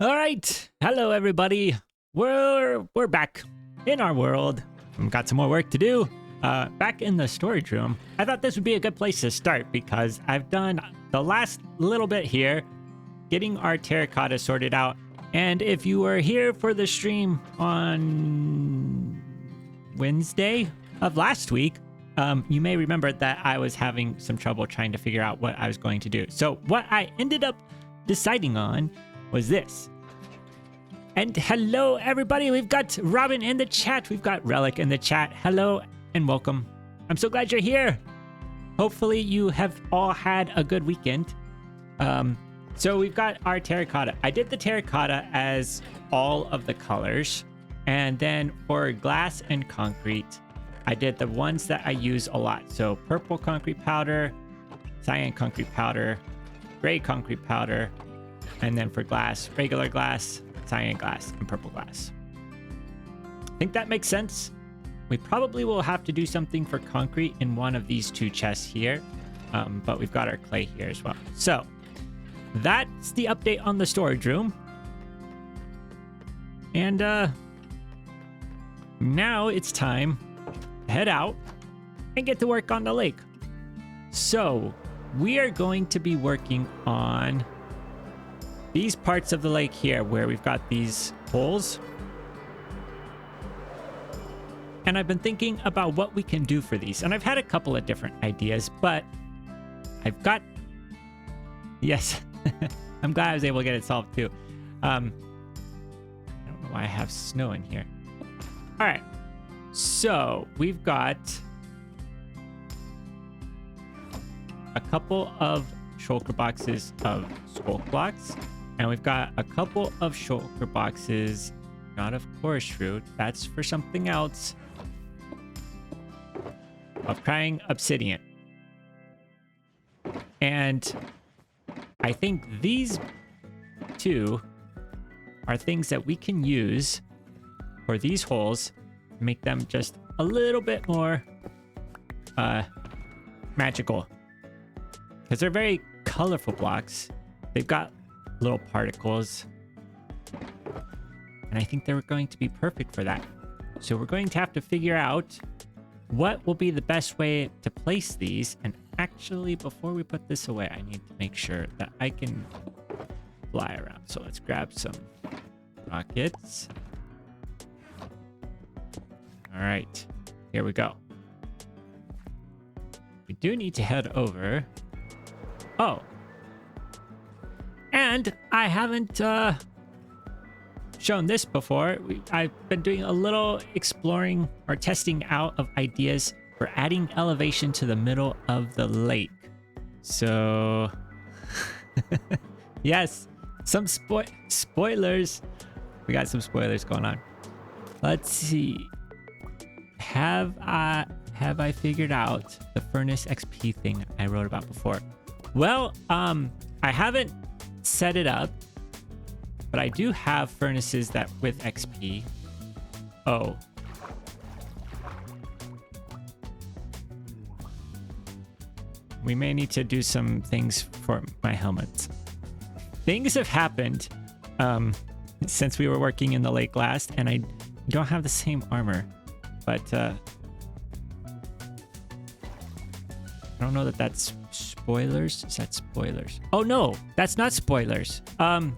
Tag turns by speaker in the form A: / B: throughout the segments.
A: All right, hello everybody. We're back in our world. We've got some more work to do. Back in the storage room. I thought this would be a good place to start because I've done the last little bit here, getting our terracotta sorted out. And if you were here for the stream on Wednesday of last week, you may remember that I was having some trouble trying to figure out what I was going to do. So what I ended up deciding on was this. And hello everybody, we've got Robin in the chat, we've got Relic in the chat. Hello and welcome. I'm so glad you're here. Hopefully you have all had a good weekend. So we've got our terracotta. I did the terracotta as all of the colors, and then for glass and concrete I did the ones that I use a lot. So purple concrete powder, cyan concrete powder, gray concrete powder, and then for glass, regular glass, cyan glass, and purple glass. I think that makes sense. We probably will have to do something for concrete in one of these two chests here, but we've got our clay here as well. So that's the update on the storage room. And now it's time to head out and get to work on the lake. So we are going to be working on these parts of the lake here where we've got these holes. And I've been thinking about what we can do for these. And I've had a couple of different ideas, but I've got... Yes, I'm glad I was able to get it solved too. I don't know why I have snow in here. All right, so we've got a couple of shulker boxes of sculk blocks. And we've got a couple of shulker boxes, not of chorus root, that's for something else, of crying obsidian. And I think these two are things that we can use for these holes, make them just a little bit more magical. Because they're very colorful blocks. They've got little particles, and I think they're going to be perfect for that. So we're going to have to figure out what will be the best way to place these. And actually, before we put this away, I need to make sure that I can fly around. So let's grab some rockets. All right, here we go. We do need to head over. Oh, and I haven't shown this before. I've been doing a little exploring or testing out of ideas for adding elevation to the middle of the lake. So, yes, some spoilers. We got some spoilers going on. Let's see. Have I figured out the furnace XP thing I wrote about before? Well, I haven't set it up, but I do have furnaces that with XP. Oh. We may need to do some things for my helmets. Things have happened since we were working in the lake last, and I don't have the same armor, but I don't know that that's spoilers. Is that spoilers? Oh no, that's not spoilers.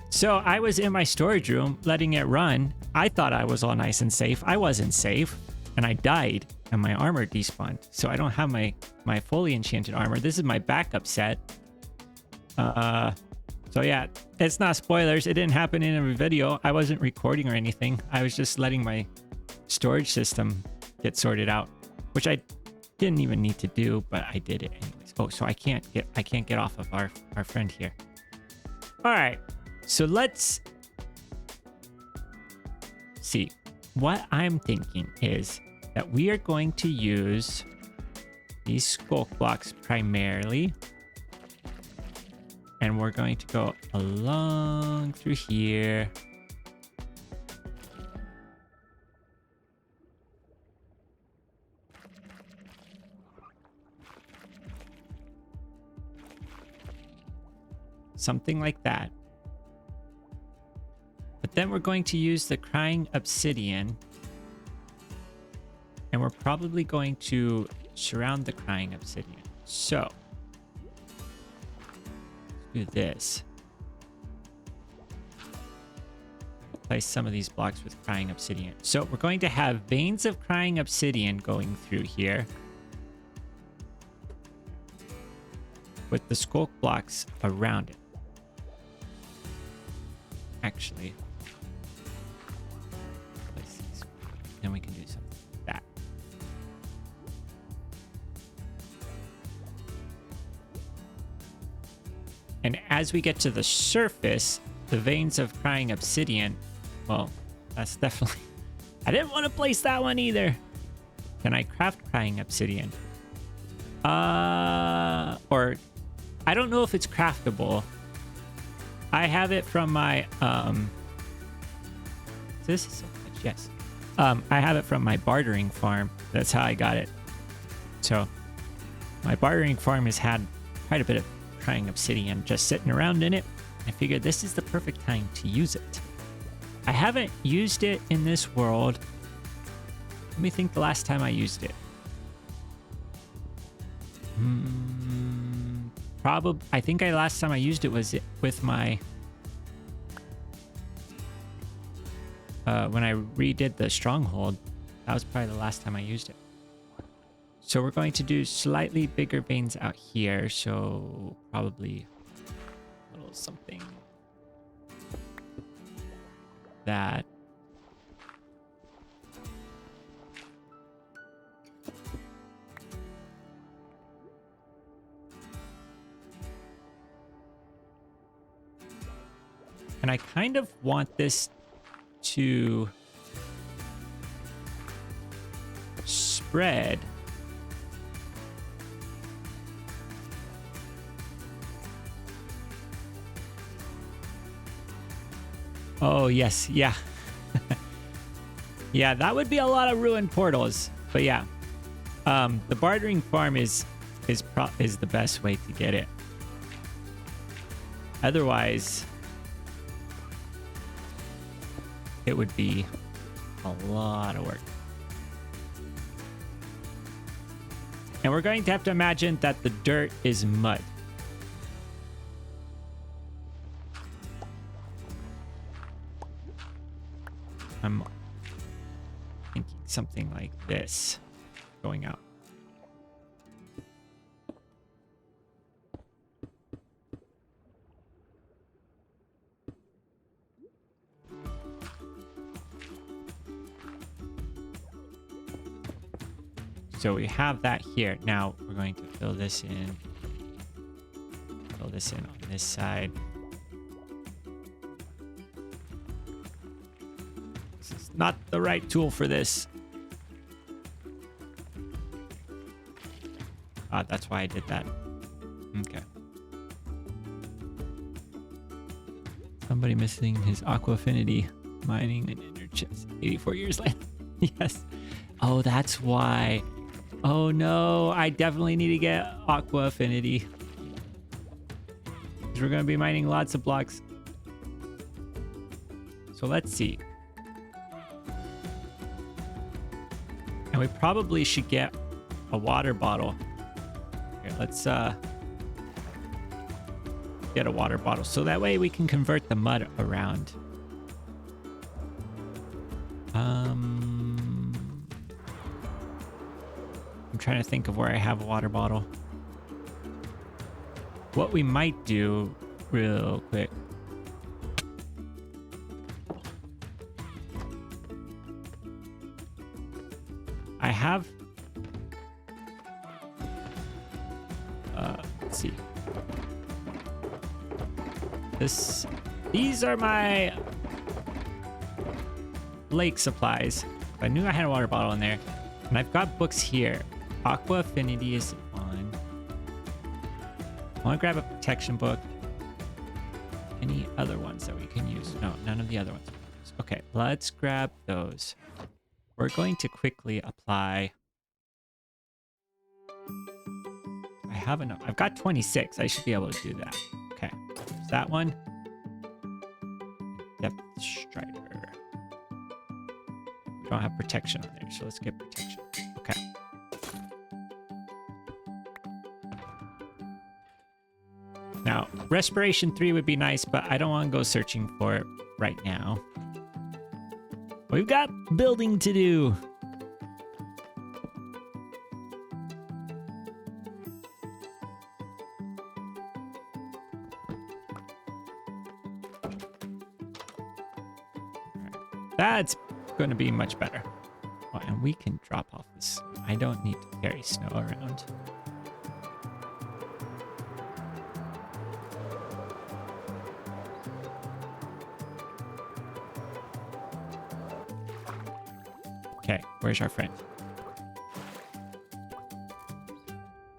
A: So I was in my storage room letting it run. I thought I was all nice and safe. I wasn't safe, and I died, and my armor despawned. So I don't have my fully enchanted armor. This is my backup set. So yeah, it's not spoilers. It didn't happen in a video. I wasn't recording or anything. I was just letting my storage system get sorted out, which I didn't even need to do, but I did it anyways. Oh, so I can't get off of our friend here. All right, so let's see. What I'm thinking is that we are going to use these sculk blocks primarily, and we're going to go along through here. Something like that. But then we're going to use the crying obsidian. And we're probably going to surround the crying obsidian. So, let's do this. Place some of these blocks with crying obsidian. So we're going to have veins of crying obsidian going through here. With the skulk blocks around it. Actually, place these. Then we can do something like that. And as we get to the surface, the veins of crying obsidian, well, that's definitely... I didn't want to place that one either. Can I craft crying obsidian? Or I don't know if it's craftable. I have it from my this is so much, yes. I have it from my bartering farm. That's how I got it. So my bartering farm has had quite a bit of crying obsidian just sitting around in it. I figured this is the perfect time to use it. I haven't used it in this world. Let me think the last time I used it. Probably, I think last time I used it was with my when I redid the stronghold. That was probably the last time I used it. So we're going to do slightly bigger veins out here. So probably a little something that. And I kind of want this to spread. Oh, yes. Yeah. Yeah, that would be a lot of ruined portals. But yeah, the bartering farm is the best way to get it. Otherwise, it would be a lot of work. And we're going to have to imagine that the dirt is mud. I'm thinking something like this going out. So we have that here. Now we're going to fill this in. Fill this in on this side. This is not the right tool for this. Ah, that's why I did that. Okay. Somebody missing his aqua affinity mining and inner chest 84 years later. Yes. Oh, that's why. Oh no, I definitely need to get aqua affinity. Because we're going to be mining lots of blocks. So let's see. And we probably should get a water bottle. Here, let's get a water bottle. So that way we can convert the mud around. I'm trying to think of where I have a water bottle. What we might do real quick. I have... let's see. These are my lake supplies. I knew I had a water bottle in there. And I've got books here. Aqua Affinity is on. I want to grab a protection book. Any other ones that we can use? No, none of the other ones. Okay, let's grab those. We're going to quickly apply. I have enough. I've got 26. I should be able to do that. Okay, there's that one. Depth Strider. We don't have protection on there, so let's get protection. Okay. Now, Respiration 3 would be nice, but I don't want to go searching for it right now. We've got building to do. That's going to be much better. Oh, and we can drop off this. I don't need to carry snow around. Okay, where's our friend?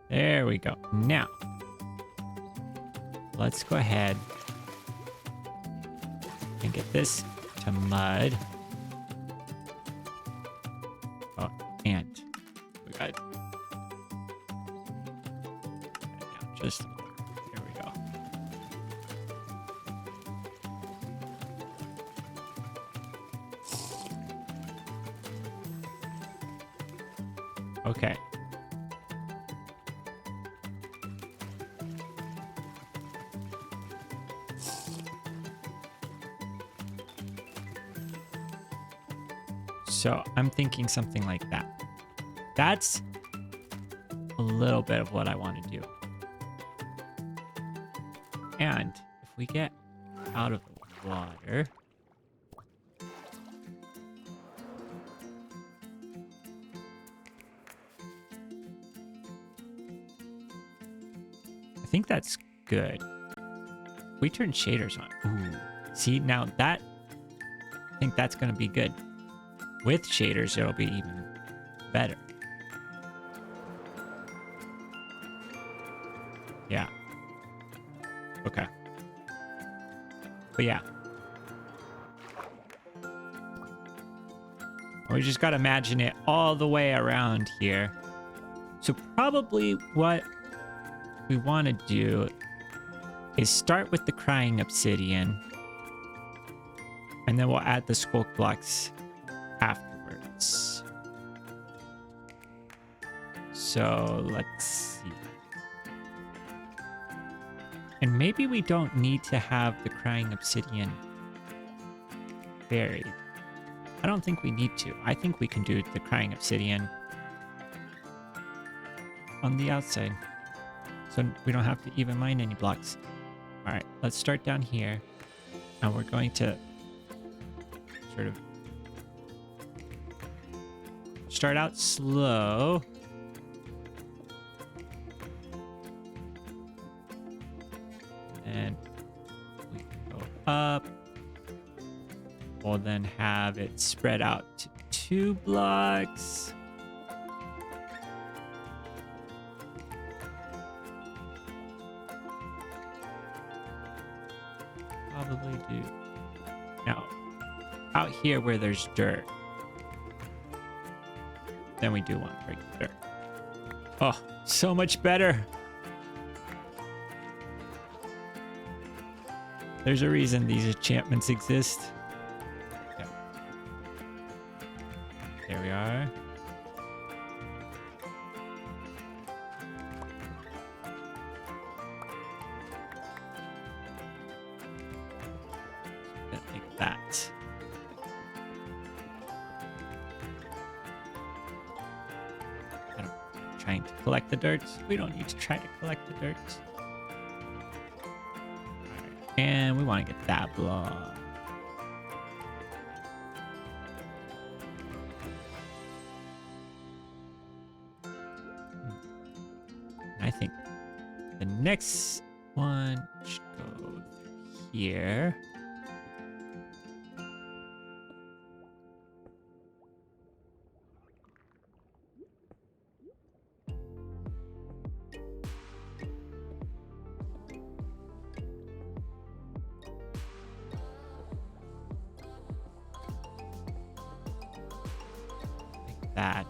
A: There we go. Now, let's go ahead and get this to mud. Oh, and we got just there we go. Okay. So I'm thinking something like that. That's a little bit of what I want to do. And if we get out of the water, I think that's good. We turn shaders on. Ooh. See, now that, I think that's going to be good. With shaders, it'll be even better. Yeah. Okay. But yeah. We just gotta imagine it all the way around here. So probably what we want to do is start with the crying obsidian. And then we'll add the skulk blocks afterwards. So let's see. And maybe we don't need to have the crying obsidian buried. I don't think we need to. I think we can do the crying obsidian on the outside. So we don't have to even mine any blocks. All right, let's start down here. And we're going to sort of start out slow. And we can go up. We'll then have it spread out to 2 blocks. Probably do. Now, out here where there's dirt, then we do want to break the dirt. Oh, so much better. There's a reason these enchantments exist. Okay. There we are. Like that. Trying to collect the dirt. We don't need to try to collect the dirt. Alright, and we want to get that block. I think the next one should go here. That.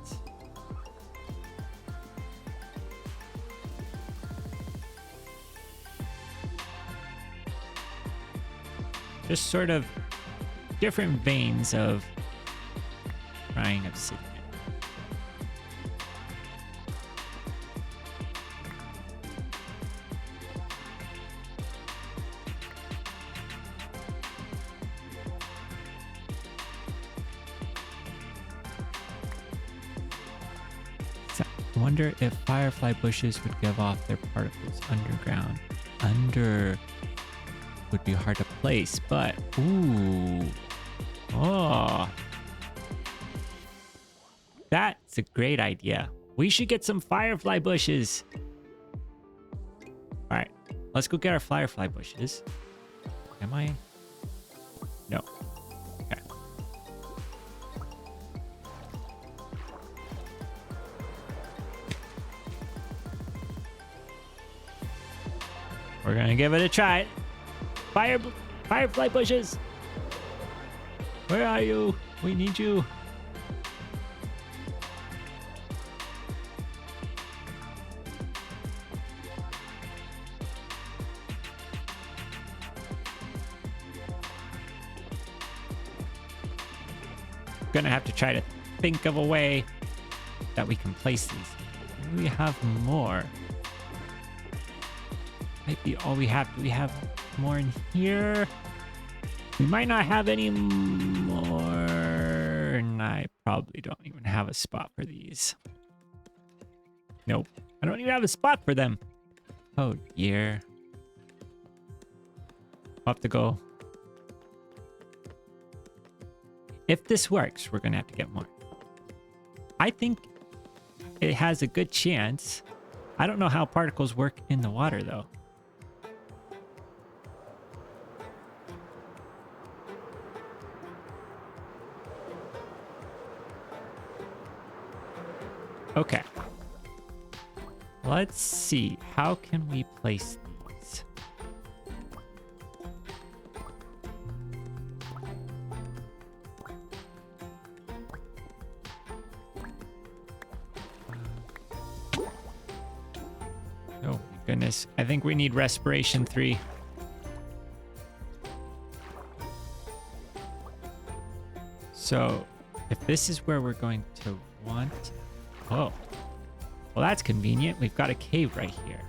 A: Just sort of different veins of crying obsidian. I wonder if firefly bushes would give off their particles underground. Under would be hard to place, but ooh. Oh. That's a great idea. We should get some firefly bushes. All right, let's go get our firefly bushes. Am I? No. Okay. We're gonna give it a try. Firefly bushes. Where are you? We need you. Gonna have to try to think of a way that we can place these. Maybe we have more. Might be all we have. Do we have more in here? We might not have any more. And I probably don't even have a spot for these. Nope. I don't even have a spot for them. Oh dear. I'll have to go. If this works, we're gonna have to get more. I think it has a good chance. I don't know how particles work in the water though. Okay. Let's see. How can we place these? Oh, my goodness. I think we need respiration 3. So, if this is where we're going to want... Oh. Well, that's convenient. We've got a cave right here.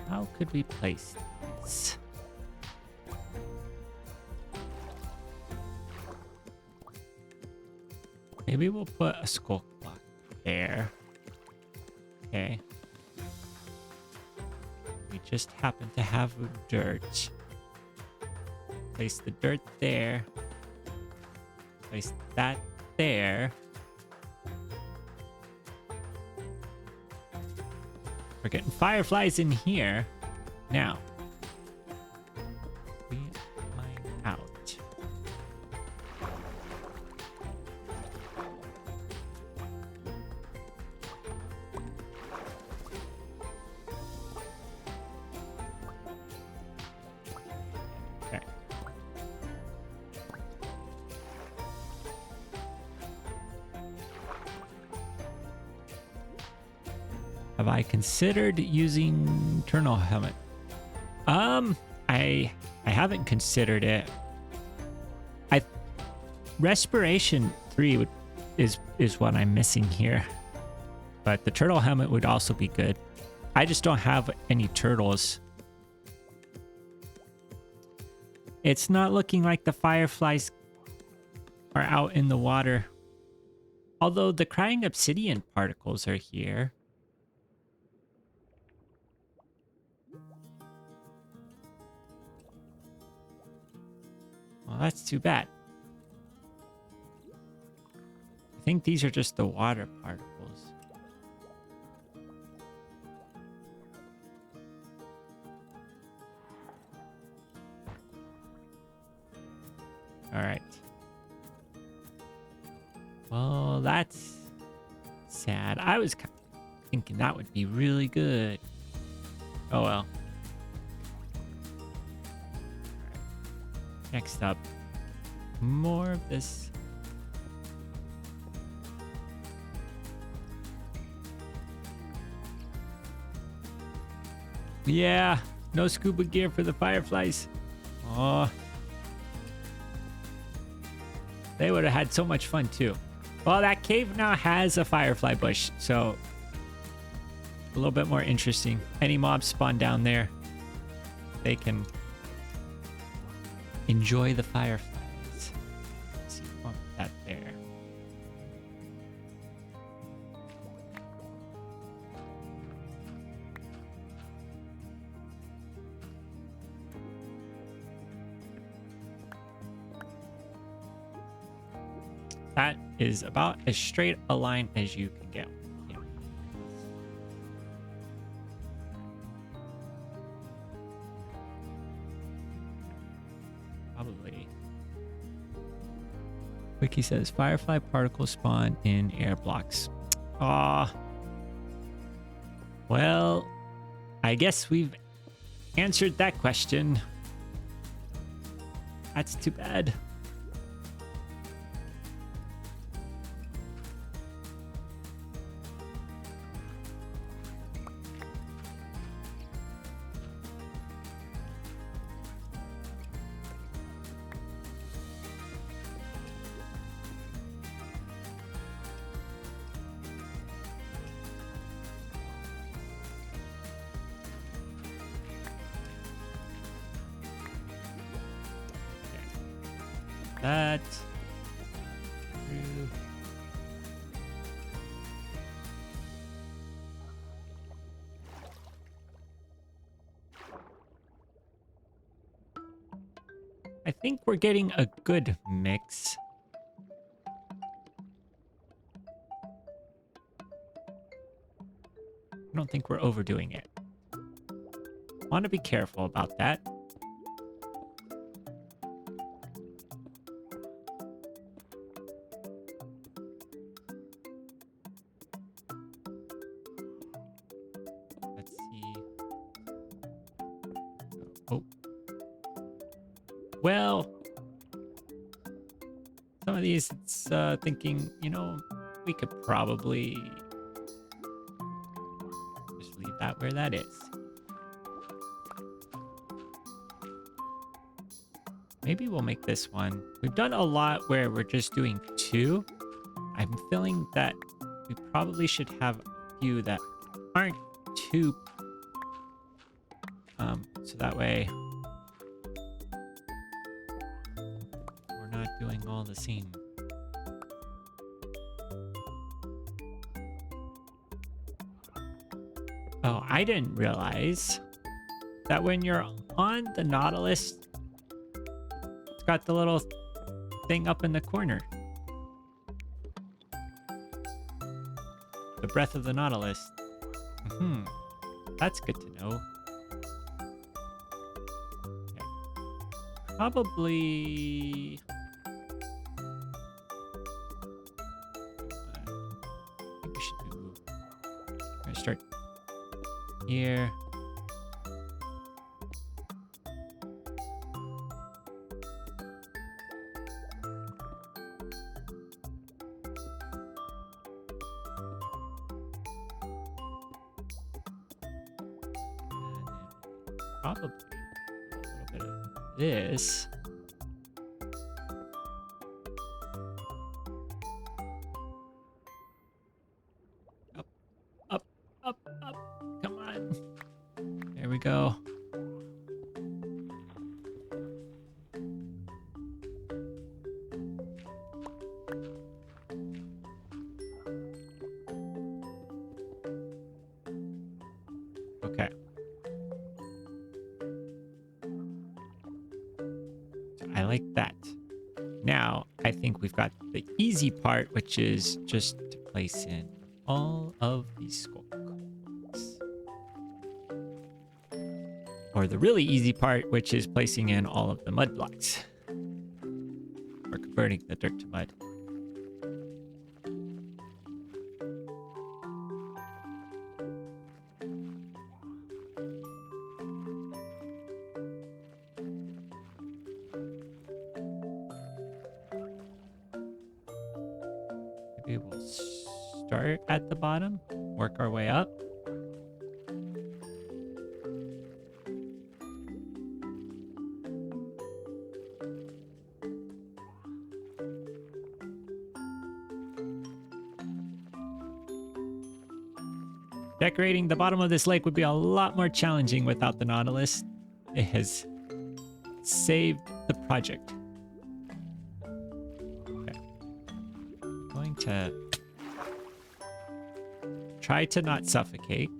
A: How could we place these? Maybe we'll put a skull block there. Okay. We just happen to have dirt. Place the dirt there. Place that there. We're getting fireflies in here. Now, we mine out. Okay. Have I considered using Eternal Helmet? I haven't considered it. Respiration 3 is what I'm missing here. But the turtle helmet would also be good. I just don't have any turtles. It's not looking like the fireflies are out in the water. Although the crying obsidian particles are here. Well, that's too bad. I think these are just the water particles. All right. Well, that's sad. I was thinking that would be really good. Oh well. Next up, more of this. Yeah, no scuba gear for the fireflies. Oh, they would have had so much fun too. Well, that cave now has a firefly bush, so a little bit more interesting. Any mobs spawn down there, they can enjoy the fireflies. Let's see, we'll put that there. That is about as straight a line as you can get. Yeah. Probably. Wiki says firefly particles spawn in air blocks. Ah. Well, I guess we've answered that question. That's too bad. That through. I think we're getting a good mix. I don't think we're overdoing it. Want to be careful about that. Let's see. Oh. Well, some of these, it's thinking, you know, we could probably just leave that where that is. Maybe we'll make this one. We've done a lot where we're just doing 2. I'm feeling that we probably should have a few that aren't too... so that way we're not doing all the same. Oh, I didn't realize that when you're on the Nautilus, it's got the little thing up in the corner. The breath of the Nautilus. That's good to know. Okay. Probably... I think we should do... I'm gonna start here. Probably a little bit of this. Up, up, up, up. Come on. There we go. Okay. I like that. Now, I think we've got the easy part, which is just to place in all of these skull coins. Or the really easy part, which is placing in all of the mud blocks. Or converting the dirt to mud. Maybe we'll start at the bottom, work our way up. Decorating the bottom of this lake would be a lot more challenging without the Nautilus. It has saved the project. Okay. Going to try to not suffocate.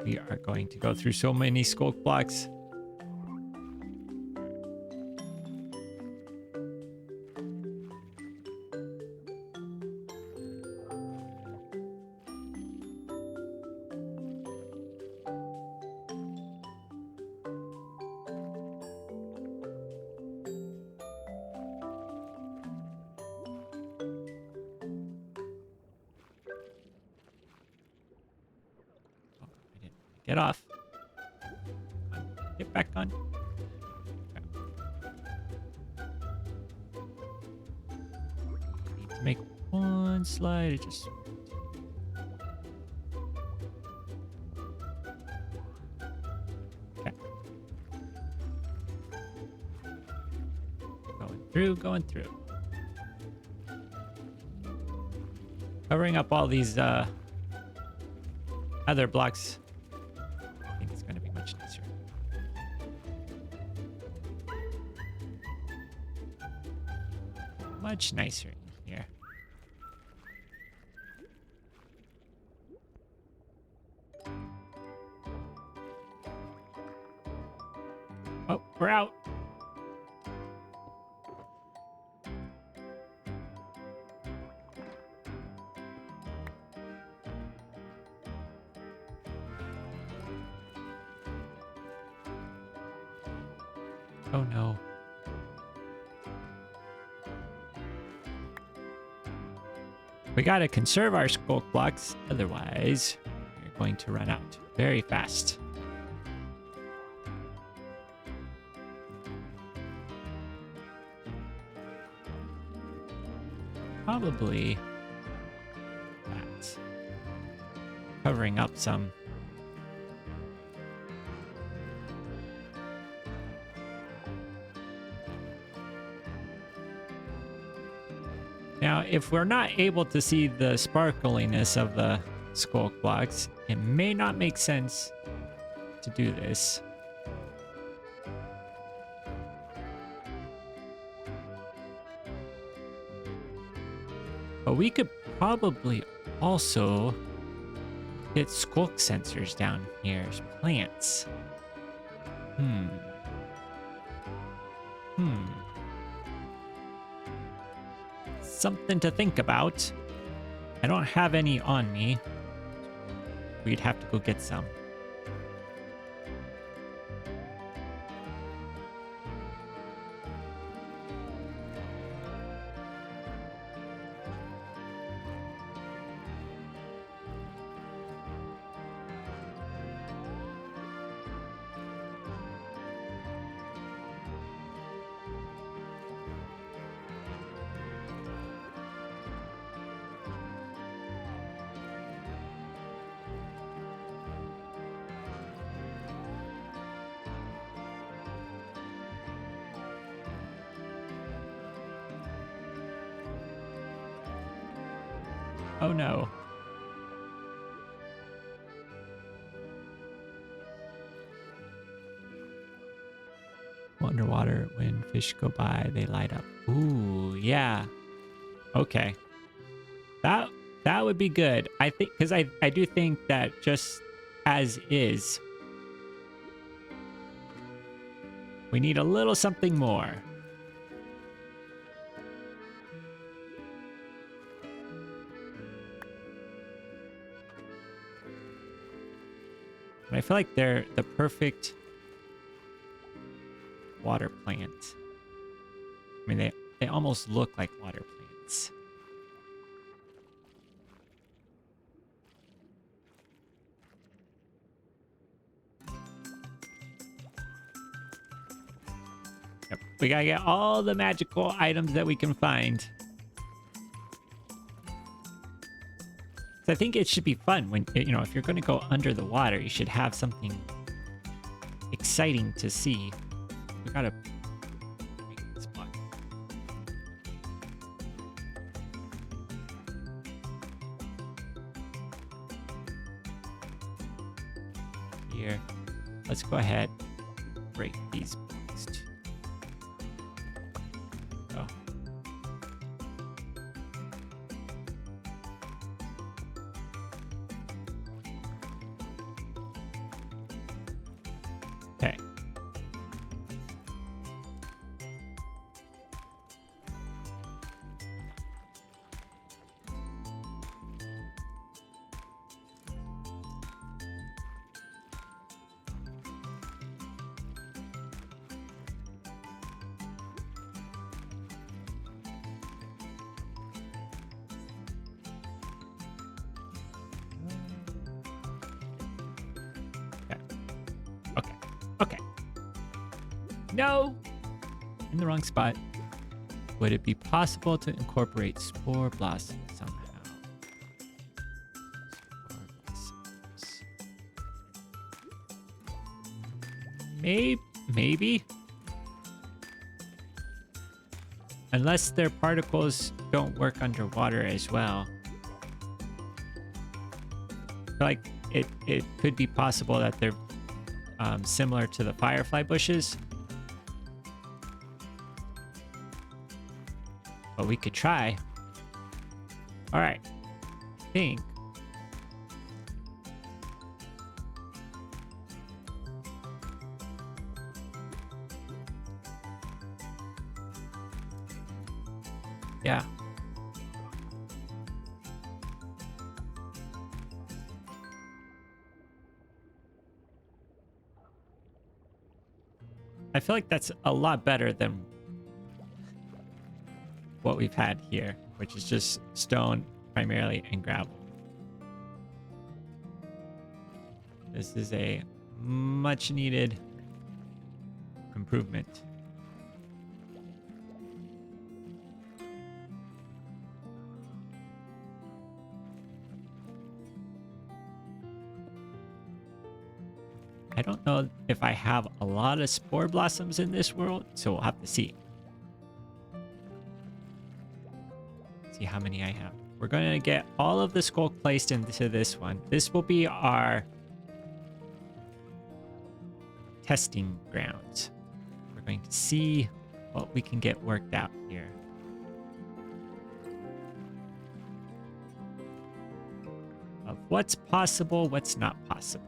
A: We are going to go through so many skulk blocks. Get off. Get back on. Okay. Need to make one slide. It just. Okay. Going through. Covering up all these other blocks. Much nicer in here. Oh, we're out. Oh no. We gotta conserve our skulk blocks, otherwise we're going to run out very fast. Probably that. Covering up some. Now, if we're not able to see the sparkliness of the skulk blocks, it may not make sense to do this. But we could probably also get skulk sensors down here as plants. Something to think about. I don't have any on me. We'd have to go get some. Oh no. Underwater, when fish go by, they light up. Ooh, yeah. Okay. That would be good. I think, because I do think that just as is, we need a little something more. And I feel like they're the perfect water plant. I mean, they almost look like water plants. Yep. We gotta get all the magical items that we can find. So I think it should be fun when, you know, if you're going to go under the water, you should have something exciting to see. We gotta break this block. Here, let's go ahead, break these blocks too. Oh. Okay. Okay. Okay. No! In the wrong spot. Would it be possible to incorporate spore blossoms somehow? Spore blossoms. Maybe? Unless their particles don't work underwater as well. Like, it could be possible that they're similar to the firefly bushes. But we could try. All right. I think. Yeah. I feel like that's a lot better than what we've had here, which is just stone primarily and gravel. This is a much needed improvement. I don't know if I have a lot of spore blossoms in this world, so we'll have to see. See how many I have. We're going to get all of the skulk placed into this one. This will be our testing grounds. We're going to see what we can get worked out here. Of what's possible, what's not possible.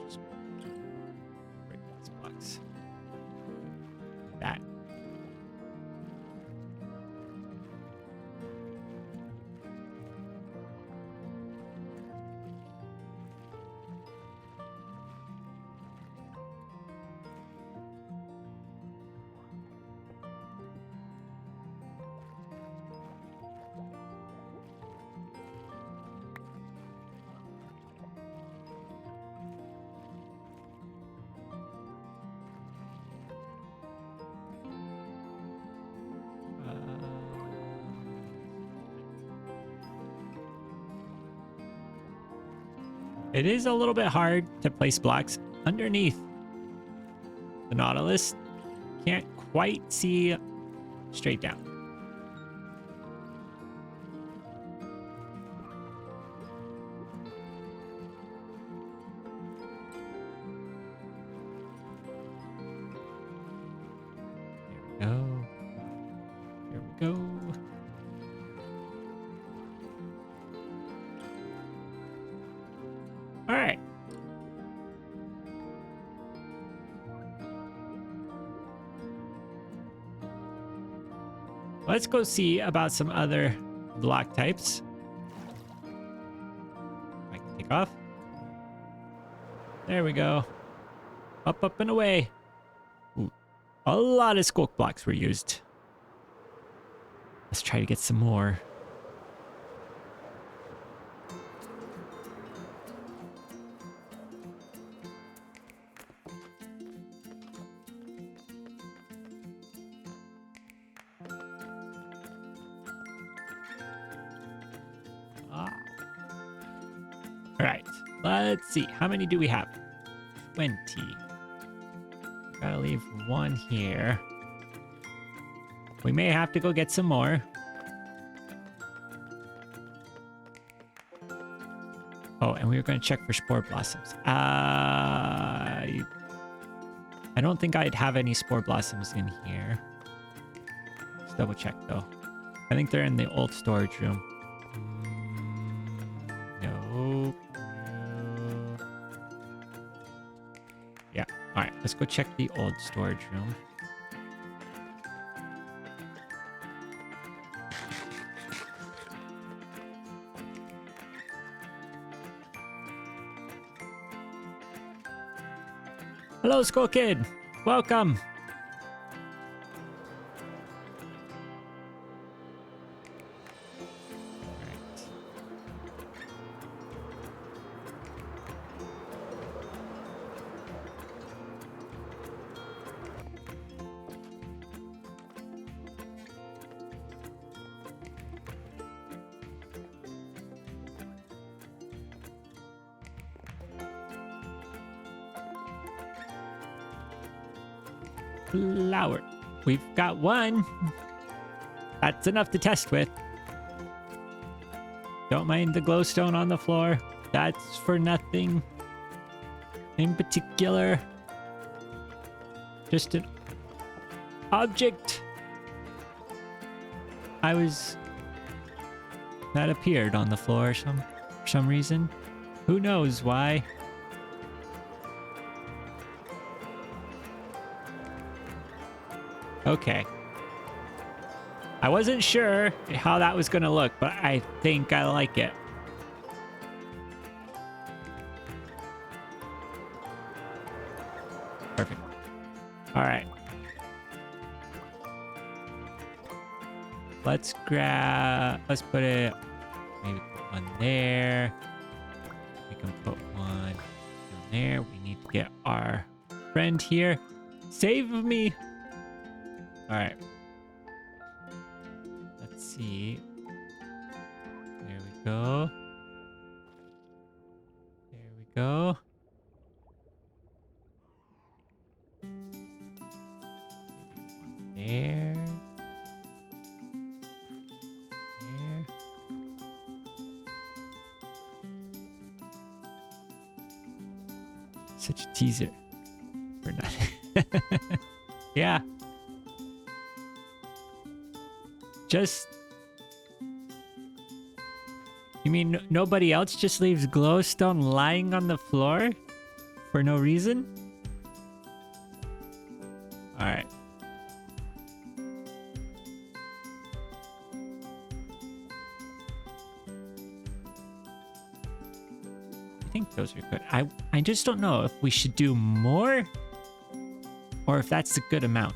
A: Just break these blocks. That. It is a little bit hard to place blocks underneath the Nautilus. Can't quite see straight down. There we go. There we go. All right. Let's go see about some other block types. I can take off. There we go. Up, up, and away. Ooh, a lot of skulk blocks were used. Let's try to get some more. All right, let's see. How many do we have? 20. Gotta leave one here. We may have to go get some more. Oh, and we were going to check for spore blossoms. I don't think I'd have any spore blossoms in here. Let's double check though. I think they're in the old storage room. No. Yeah. All right. Let's go check the old storage room. Hello, Skull Kid. Welcome. Flower. We've got one. That's enough to test with. Don't mind the glowstone on the floor. That's for nothing in particular. Just an object. That appeared on the floor for some reason. Who knows why? Okay. I wasn't sure how that was going to look, but I think I like it. Perfect. All right. Let's put it, maybe put one there. We can put one down there. We need to get our friend here. Save me. All right. Let's see. There we go. There we go. There. There. Such a teaser for nothing. Yeah. Just... You mean nobody else just leaves glowstone lying on the floor? For no reason? Alright. I think those are good. I just don't know if we should do more or if that's a good amount.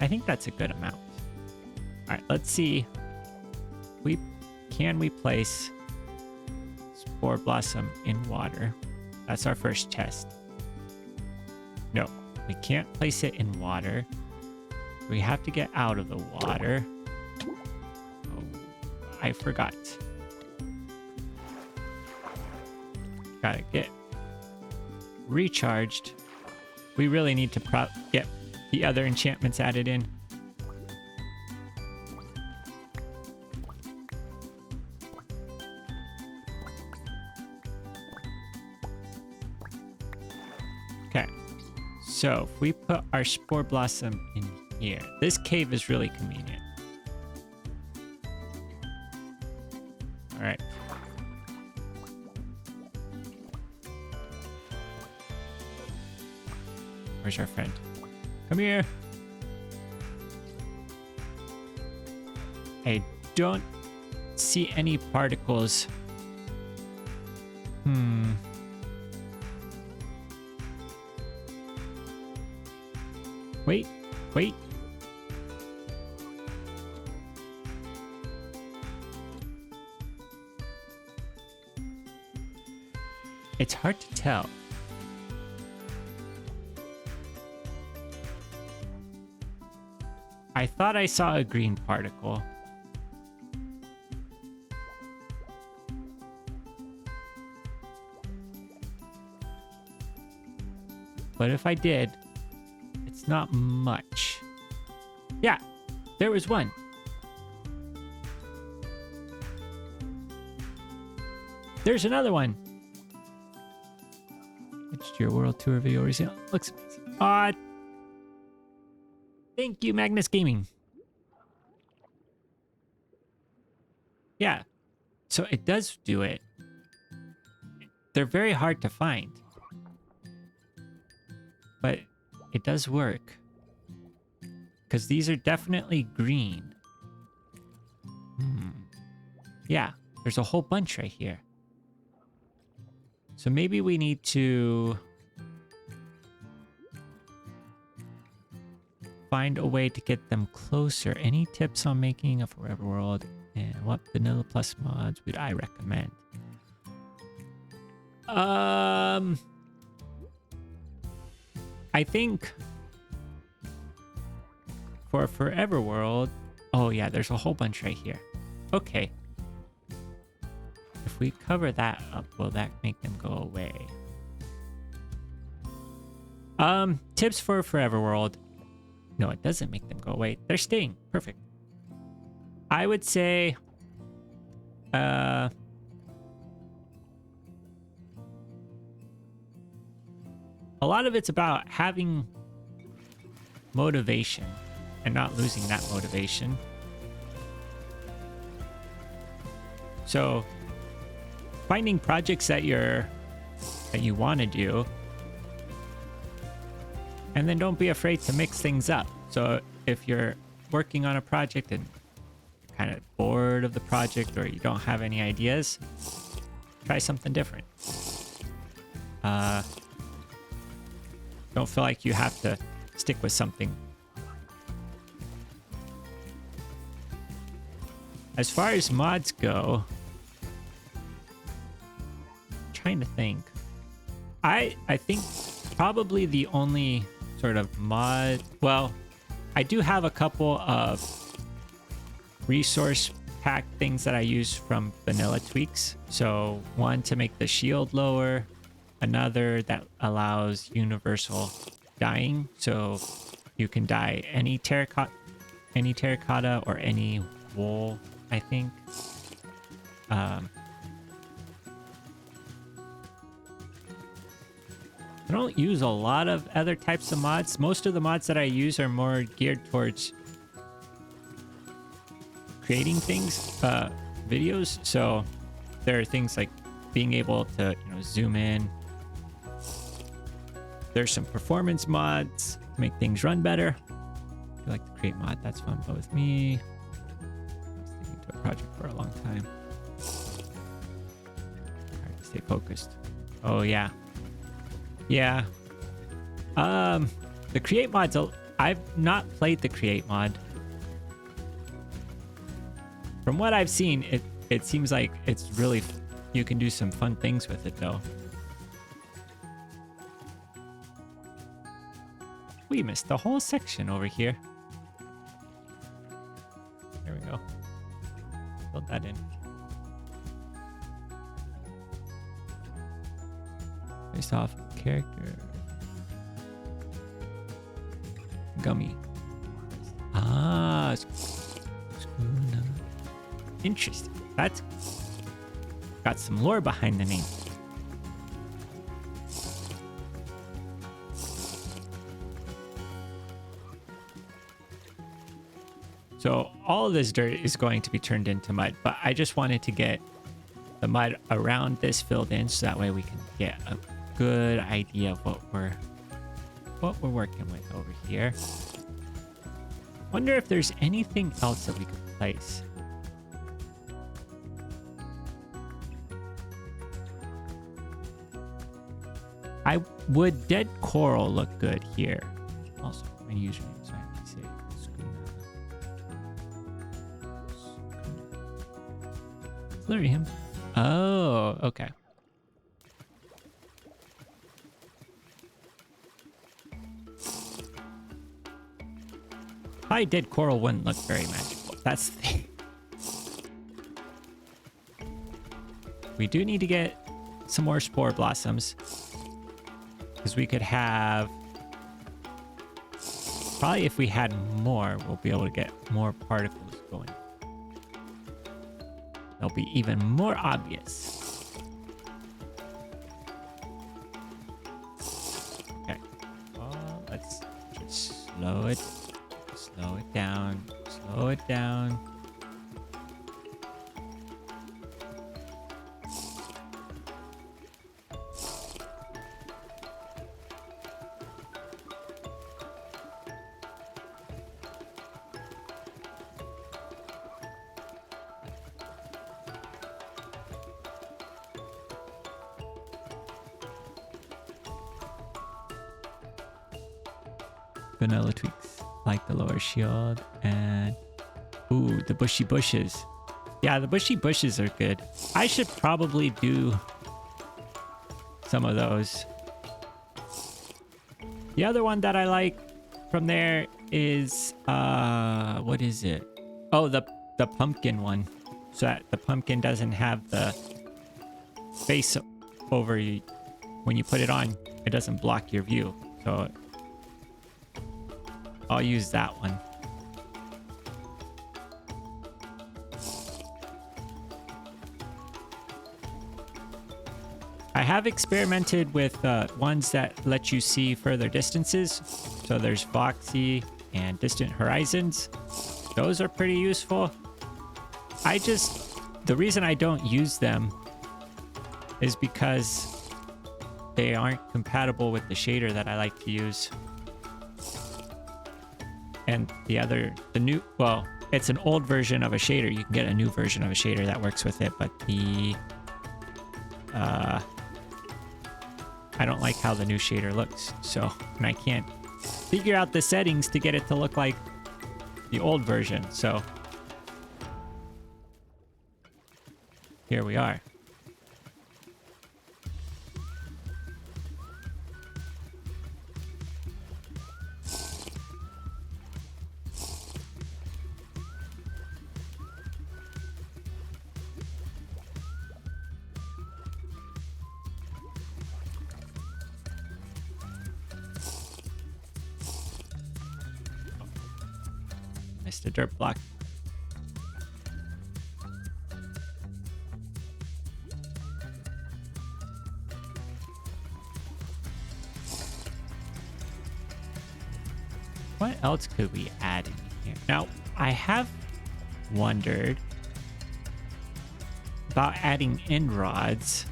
A: I think that's a good amount. All right, let's see. Can we place Spore Blossom in water? That's our first test. No, we can't place it in water. We have to get out of the water. Oh, I forgot. Gotta get recharged. We really need to get the other enchantments added in. Okay, so if we put our Spore Blossom in here, this cave is really convenient. All right. Where's our friend? Come here. I don't see any particles. Wait. It's hard to tell. I thought I saw a green particle. But if I did, it's not much. Yeah, there was one. There's another one. It's your world tour video recently. Looks amazing. Aw. Thank you, Magnus Gaming. Yeah. So it does do it. They're very hard to find. But it does work. Because these are definitely green. Yeah, there's a whole bunch right here. So maybe we need to find a way to get them closer. Any tips on making a forever world? And what vanilla plus mods would I recommend? I think for a forever world, oh yeah, there's a whole bunch right here. Okay. If we cover that up, will that make them go away? Tips for a forever world. No, it doesn't make them go away. They're staying. Perfect. I would say, a lot of it's about having motivation and not losing that motivation. So finding projects that you want to do, and then don't be afraid to mix things up. So if you're working on a project and you're kind of bored of the project or you don't have any ideas, try something different. Don't feel like you have to stick with something. As far as mods go, I'm trying to think. I think probably the only sort of mod... Well, I do have a couple of resource pack things that I use from vanilla tweaks. So one to make the shield lower, another that allows universal dyeing, so you can dye any terracotta or any wool, I think. I don't use a lot of other types of mods. Most of the mods that I use are more geared towards creating things, videos. So there are things like being able to, zoom in. There's some performance mods to make things run better. If you like to create mod, that's fun. But with me, I was sticking to a project for a long time. Hard to stay focused. Oh yeah. Yeah. The create mods, I've not played the create mod. From what I've seen, it seems like it's really, you can do some fun things with it though. We missed the whole section over here. There we go. Build that in. Based off character. Gummy. Ah, Skuna. Interesting. That's got some lore behind the name. So all of this dirt is going to be turned into mud, but I just wanted to get the mud around this filled in so that way we can get a good idea of what we're working with over here. Wonder if there's anything else that we could place. Would dead coral look good here? Also, my username, so I have to say Skuna. It's literally him. Oh, okay. I did coral wouldn't look very magical. That's the thing. We do need to get some more spore blossoms. Because we could have... Probably if we had more, we'll be able to get more particles going. They'll be even more obvious. Okay. Well, let's just slow it down. Slow it down. Vanilla tweaks like the lower shield and ooh, the bushy bushes. Yeah, the bushy bushes are good. I should probably do some of those. The other one that I like from there is what is it? Oh, the pumpkin one. So that the pumpkin doesn't have the face over you. When you put it on, it doesn't block your view. So I'll use that one. I have experimented with ones that let you see further distances. So there's Foxy and Distant Horizons. Those are pretty useful. The reason I don't use them is because they aren't compatible with the shader that I like to use. And well, it's an old version of a shader. You can get a new version of a shader that works with it, but I don't like how the new shader looks. So, and I can't figure out the settings to get it to look like the old version. So, here we are. Missed a dirt block. What else could we add in here? Now, I have wondered about adding end rods.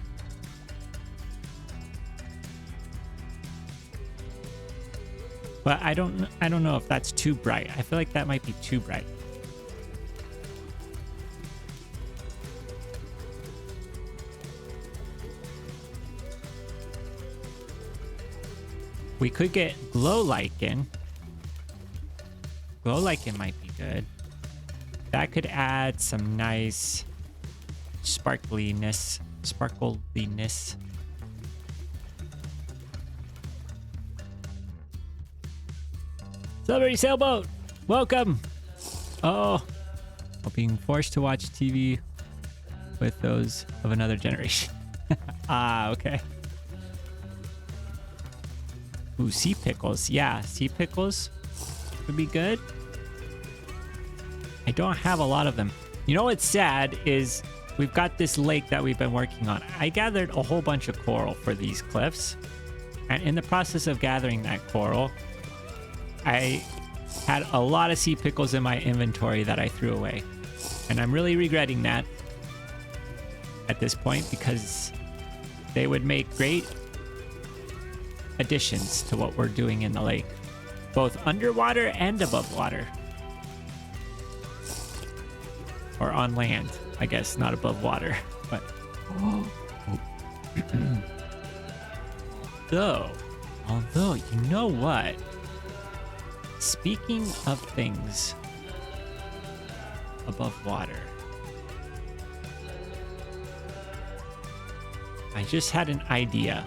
A: But I don't know if that's too bright. I feel like that might be too bright. We could get glow lichen. Glow lichen might be good. That could add some nice sparkliness. Celebrity Sailboat, welcome. Oh, well, being forced to watch TV with those of another generation. Ah, okay. Ooh, sea pickles. Yeah, sea pickles would be good. I don't have a lot of them. You know what's sad is we've got this lake that we've been working on. I gathered a whole bunch of coral for these cliffs. And in the process of gathering that coral, I had a lot of sea pickles in my inventory that I threw away. And I'm really regretting that at this point because they would make great additions to what we're doing in the lake, both underwater and above water. Or on land, I guess, not above water, but... Although, you know what? Speaking of things above water, I just had an idea.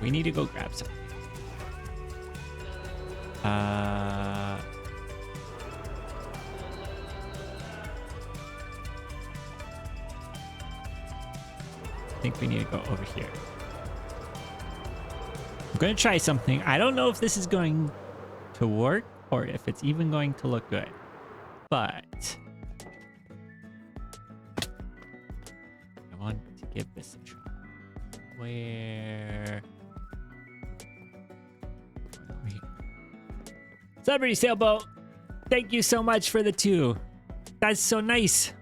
A: We need to go grab something. think we need to go over here. I'm going to try something. I don't know if this is going to work or if it's even going to look good. But I want to give this a try. Where? Over here. Celebrity Sailboat, thank you so much for the 2. That's so nice.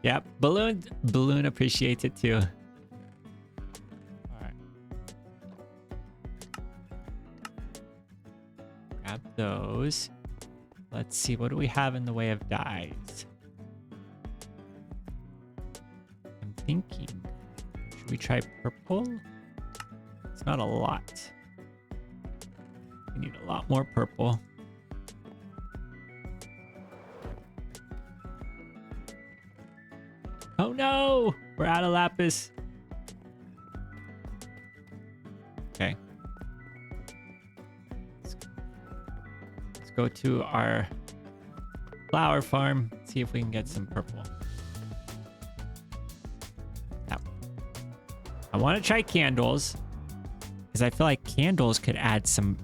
A: Yeah, balloon appreciates it too. All right. Grab those. Let's see, what do we have in the way of dyes? I'm thinking, should we try purple? It's not a lot. We need a lot more purple. Oh no! We're out of lapis. Okay. Let's go to our flower farm, see if we can get some purple. Now, I want to try candles because I feel like candles could add some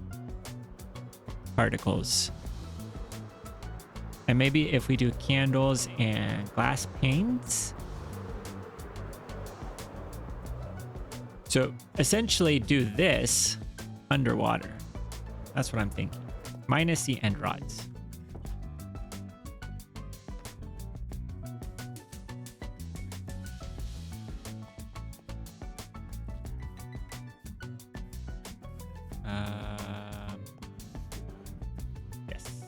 A: particles. And maybe if we do candles and glass panes. So essentially do this underwater. That's what I'm thinking. Minus the end rods. Yes.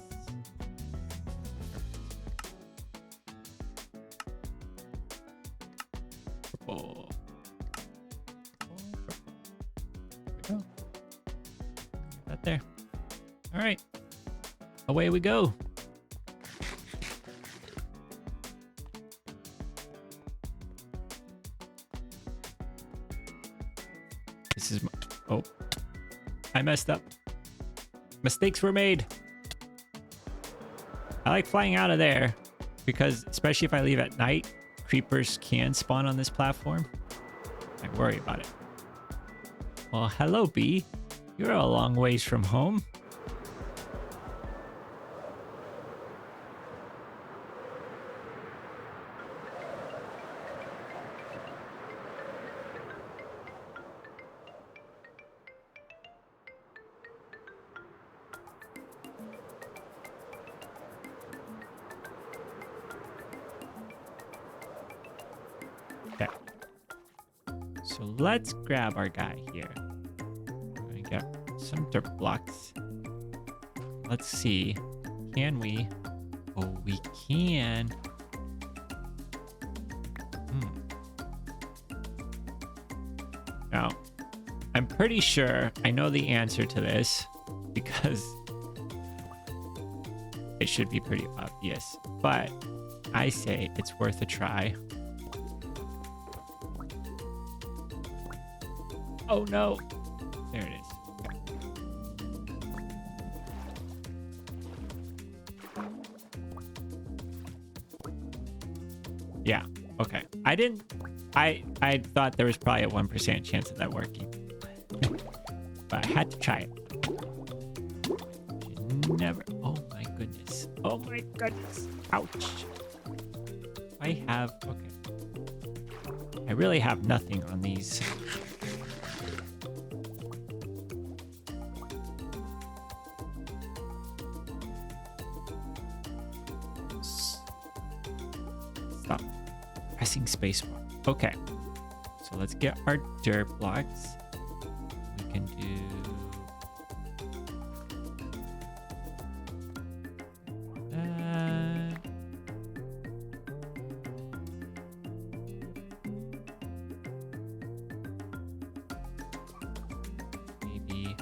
A: Purple. There we go. That there. All right. Away we go. This is my... Oh. I messed up. Mistakes were made. I like flying out of there because, especially if I leave at night, creepers can spawn on this platform. I worry about it. Well, hello, bee. You're a long ways from home. Okay. So let's grab our guy here. We got some dirt blocks. Let's see. Can we? Oh, we can. Now, I'm pretty sure I know the answer to this because it should be pretty obvious, but I say it's worth a try. Oh no, there it is. Yeah, okay. I thought there was probably a 1% chance of that working. But I had to try it. Never. Oh my goodness. Oh my goodness. Ouch. I have. Okay. I really have nothing on these. Stop pressing spacebar. Okay. So let's get our dirt blocks. We can do. Maybe.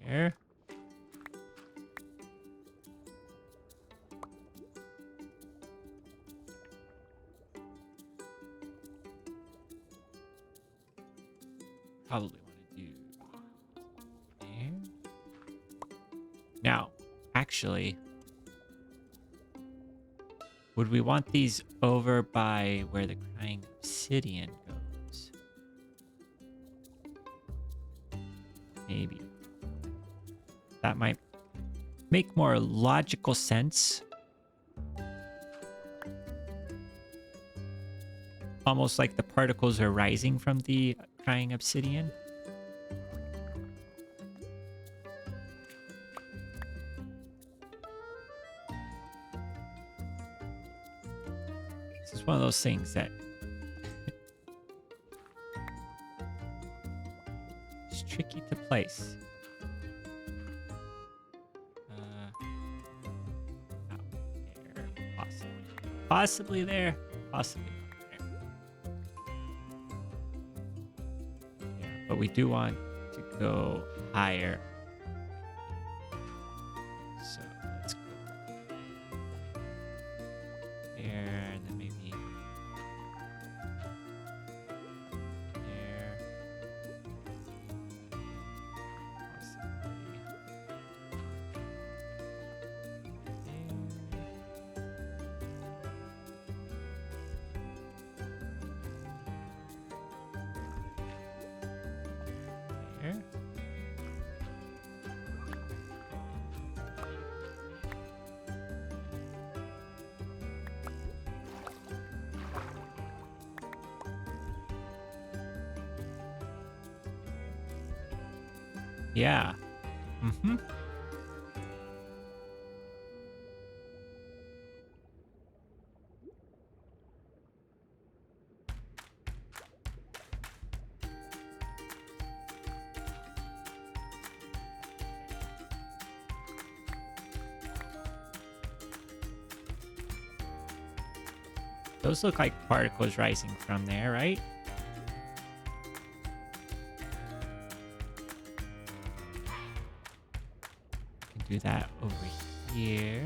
A: There. probably want to do there. Now, actually, would we want these over by where the crying obsidian goes? Maybe. That might make more logical sense. Almost like the particles are rising from the crying obsidian. This is one of those things that it's tricky to place. Out there, possibly there, possibly not there. Yeah, but we do want to go higher. So let's go there, and then maybe there. Possibly there. There. Yeah. Mm-hmm. Those look like particles rising from there, right? Can do that over here.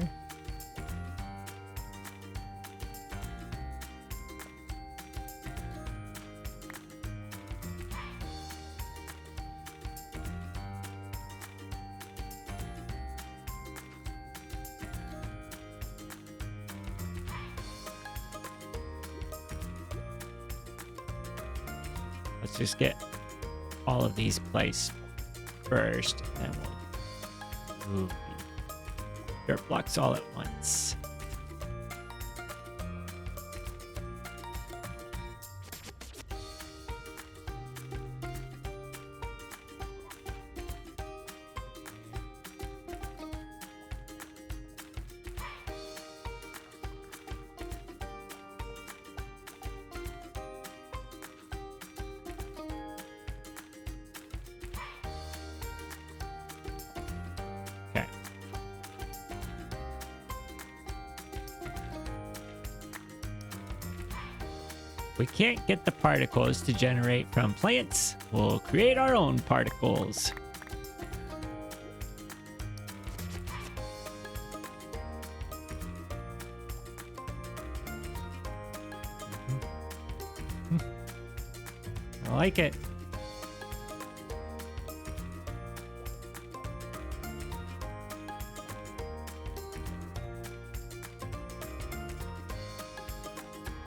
A: Let's just get all of these placed first, and then we'll move the dirt blocks all at once. Okay. We can't get the particles to generate from plants. We'll create our own particles. I like it.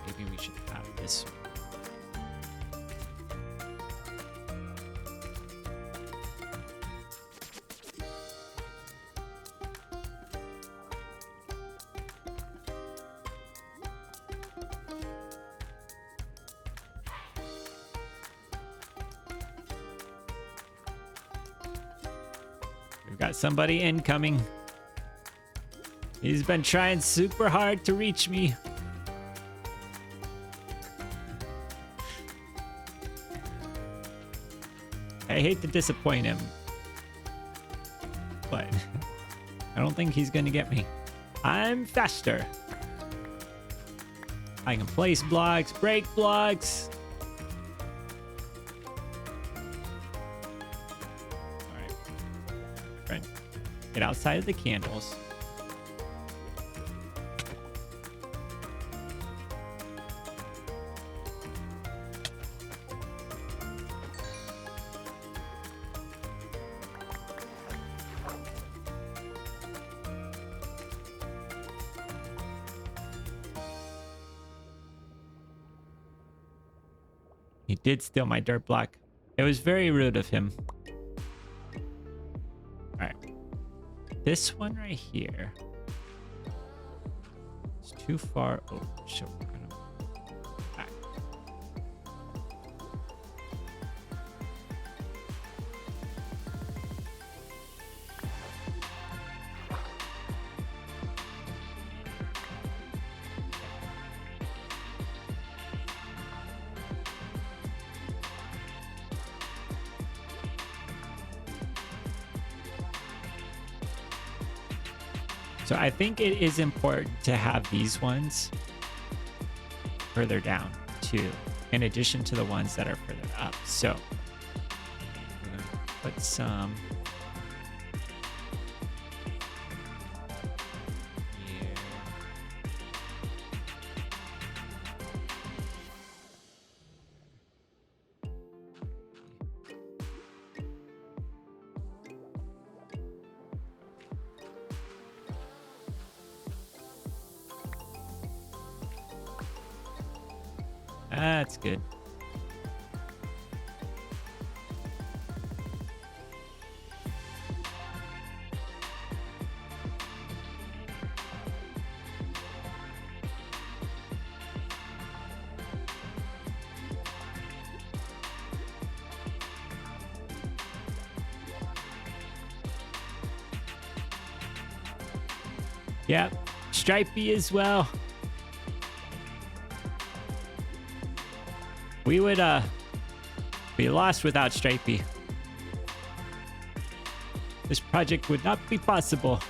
A: Maybe we should have this. We've got somebody incoming. He's been trying super hard to reach me. I hate to disappoint him, but I don't think he's gonna get me. I'm faster. I can place blocks, break blocks. All right, friend, get outside of the candles. He did steal my dirt block. It was very rude of him. All right. This one right here. It's too far over, so we're gonna move back. So I think it is important to have these ones further down too, in addition to the ones that are further up. So we're gonna put some here. That's good. Yep, Stripey as well. We would be lost without Stripey. This project would not be possible.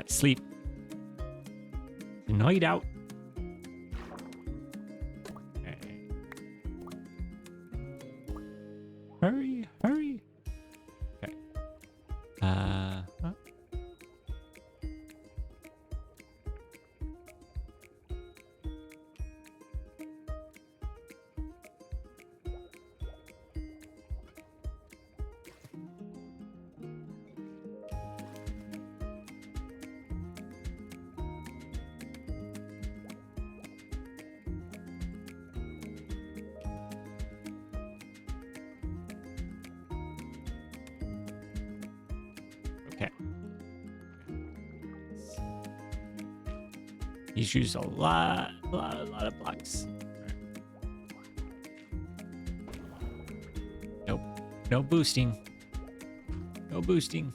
A: Sleep. Night out. Okay. Hurry, hurry. Okay. Huh? Okay. He's used a lot of blocks. Nope. No boosting. No boosting.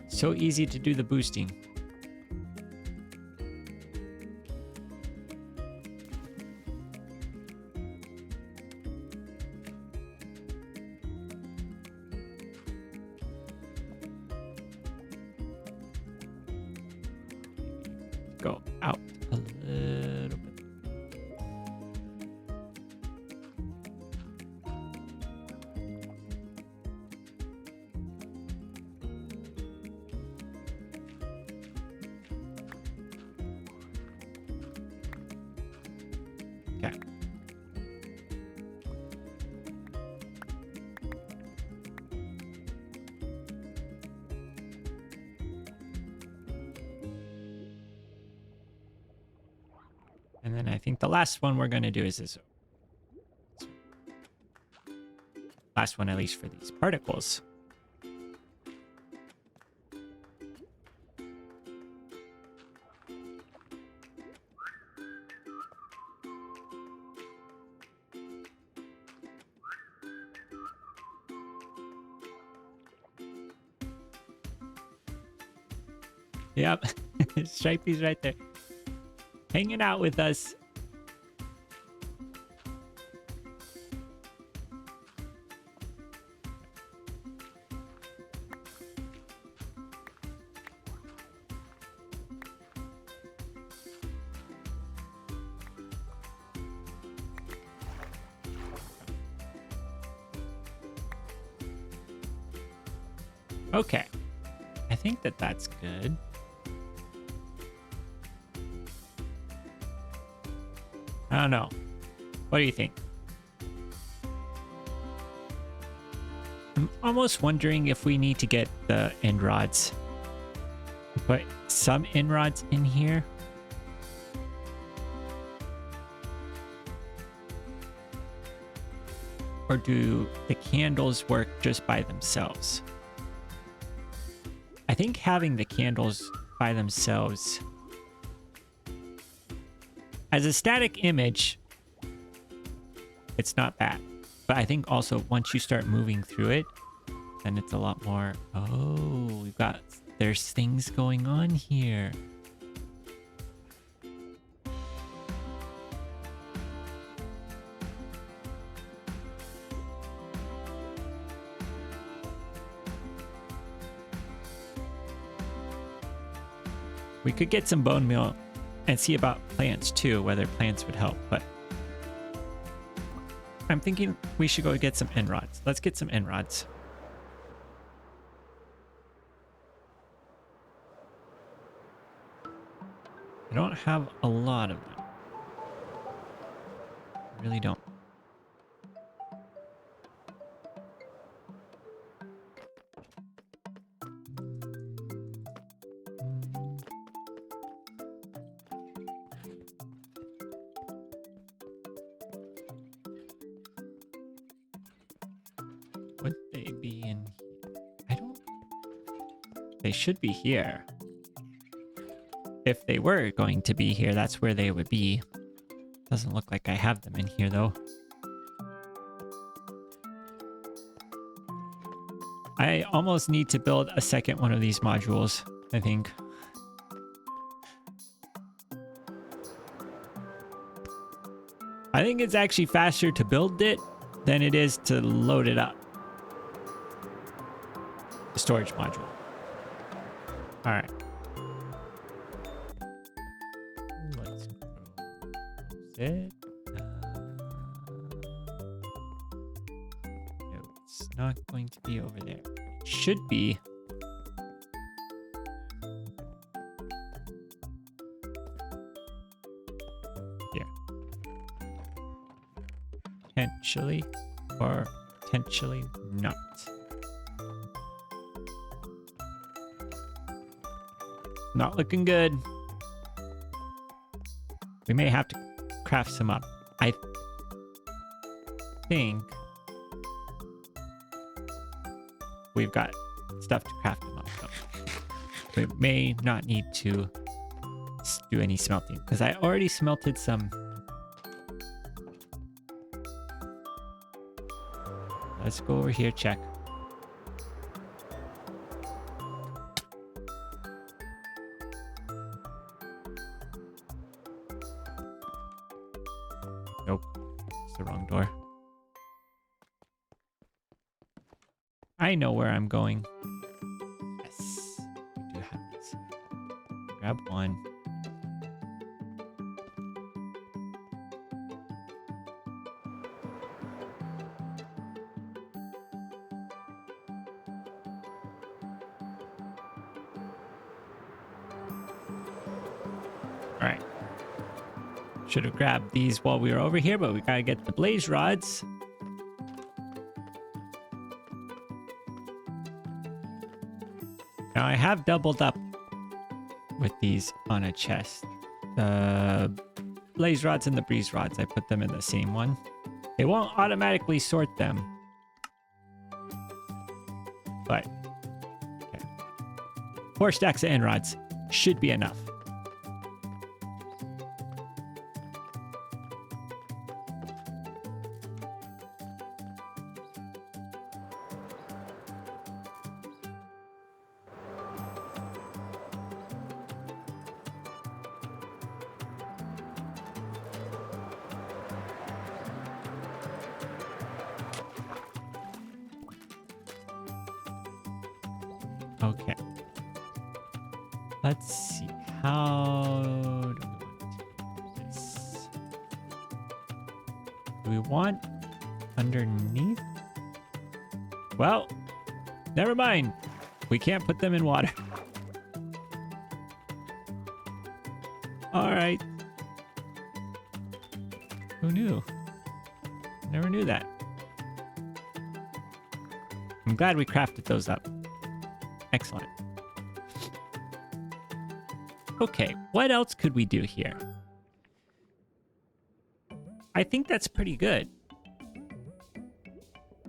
A: So easy to do the boosting. Go out a little bit. Okay. And then I think the last one we're going to do is this. Last one, at least for these particles. Yep, Stripey's right there. Hanging out with us. Okay. I think that that's good. I don't know. What do you think? I'm almost wondering if we need to get the end rods. Put some end rods in here. Or do the candles work just by themselves? I think having the candles by themselves as a static image, it's not bad. But I think also once you start moving through it, then it's a lot more, oh, there's things going on here. We could get some bone meal and see about plants too, whether plants would help, but I'm thinking we should go get some end rods. Let's get some end rods. I don't have a lot of them. I really don't. Would they be in here? They should be here. If they were going to be here, that's where they would be. Doesn't look like I have them in here though. I almost need to build a second one of these modules, I think. I think it's actually faster to build it than it is to load it up. The storage module. All right. Let's close it. No, it's not going to be over there. It should be. Here. Potentially or potentially not. Not looking good. We may have to craft some up. I think we've got stuff to craft them up. So we may not need to do any smelting because I already smelted some. Let's go over here, check. Nope, it's the wrong door. I know where I'm going. Yes, we do have these. Grab one. All right. Should have grabbed these while we were over here, but we gotta get the blaze rods. Now I have doubled up with these on a chest. The blaze rods and the breeze rods, I put them in the same one. It won't automatically sort them. But, okay. 4 stacks of end rods should be enough. Okay. Let's see. How do we want to do this? Do we want underneath? Well, never mind. We can't put them in water. All right. Who knew? Never knew that. I'm glad we crafted those up. Excellent. Okay, what else could we do here? I think that's pretty good.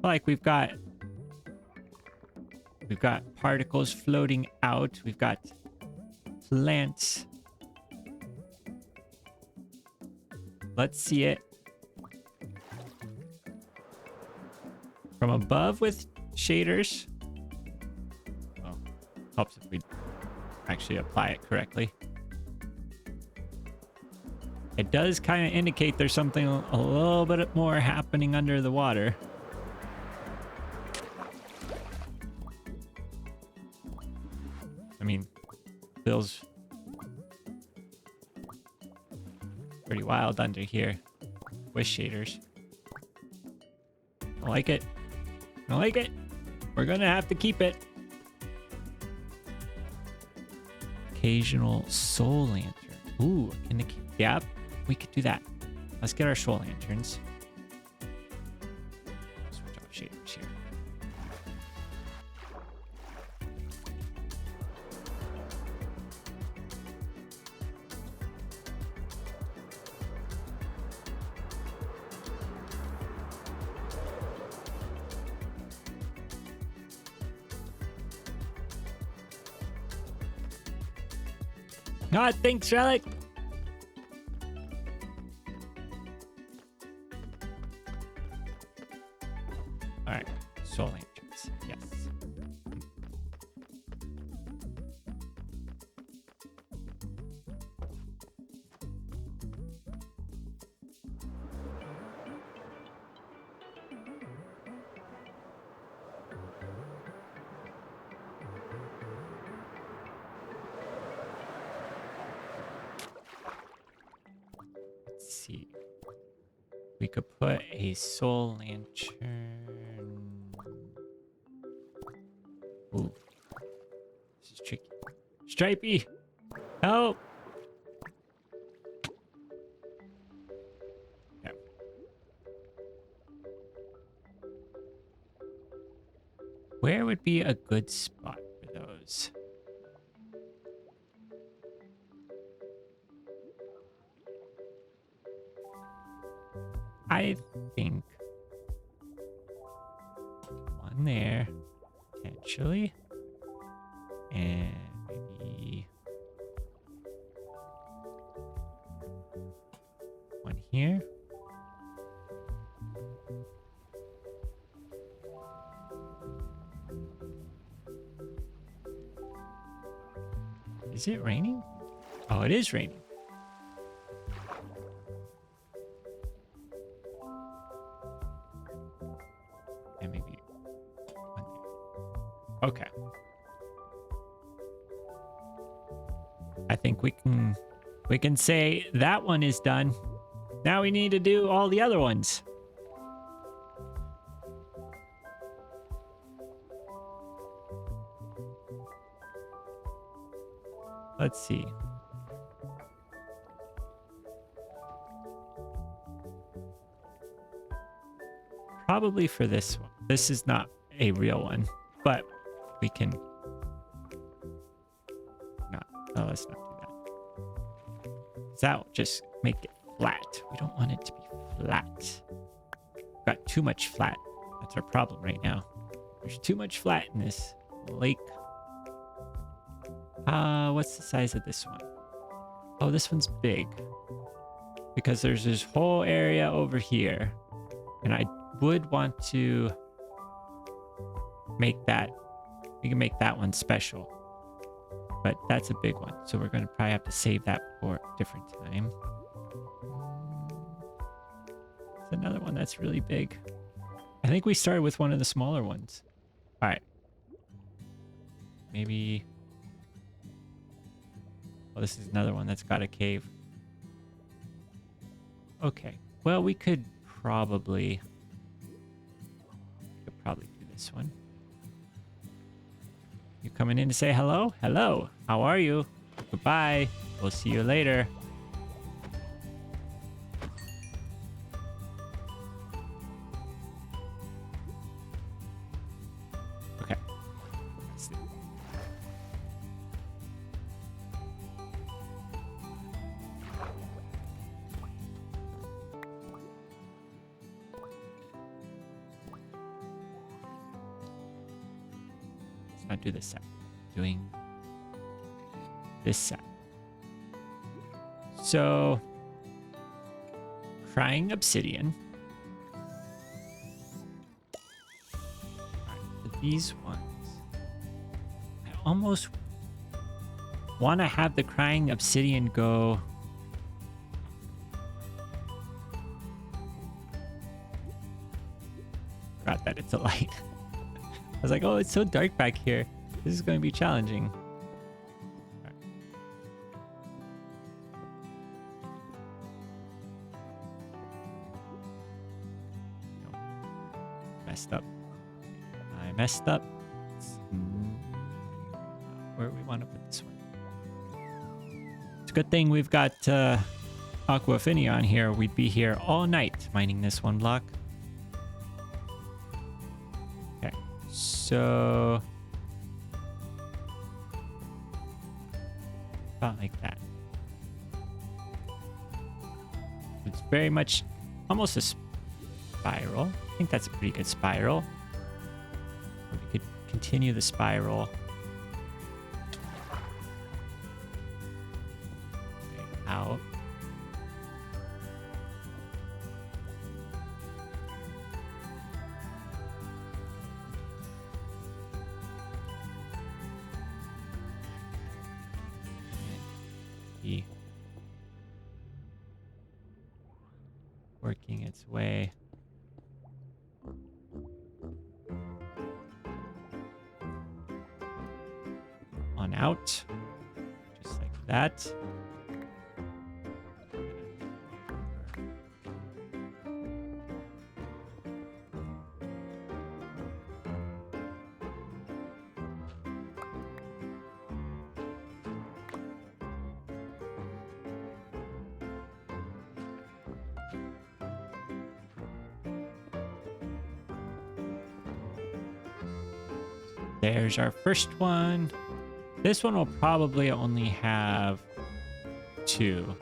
A: Like we've got particles floating out. We've got plants. Let's see it from above with shaders. Oh, helps if we actually apply it correctly. It does kind of indicate there's something a little bit more happening under the water. I mean, feels pretty wild under here with shaders. I like it. I like it. We're gonna have to keep it. Occasional soul lantern. Ooh, in the yep, we could do that. Let's get our soul lanterns. Switch off shaders here. Ah, thanks, Relic. All right, soul lanterns. Yes. Let's see. We could put a soul lantern. Ooh. This is tricky. Stripey! Help! Yeah. Where would be a good spot for those? I think one there, potentially, and maybe one here. Is it raining? Oh, it is raining. And maybe one there. Okay. I think we can say that one is done. Now we need to do all the other ones. Let's see. Probably for this one. This is not a real one, but we can not. Oh, let's not do that. That will just make it flat. We don't want it to be flat. We've got too much flat. That's our problem right now. There's too much flat in this lake. What's the size of this one? Oh, this one's big. Because there's this whole area over here. And I would want to make that, we can make that one special. But that's a big one. So we're going to probably have to save that for a different time. It's another one that's really big. I think we started with one of the smaller ones. All right. Maybe... Oh, this is another one that's got a cave. Okay. Well, we could probably do this one. You coming in to say hello? Hello. How are you? Goodbye. We'll see you later. Okay. Let's see. Let's not do this set. Doing this set. So, crying obsidian. Alright, these ones. I almost want to have the crying obsidian go. Forgot that it's a light. I was like, oh, it's so dark back here. This is going to be challenging. Messed up. I messed up. Where we want to put this one. It's a good thing we've got Aquafini on here. We'd be here all night mining this one block. Okay, so about like that. It's very much almost a spiral. I think that's a pretty good spiral. We could continue the spiral. Okay, out. And working its way. On out, just like that. There's our first one. This one will probably only have 2.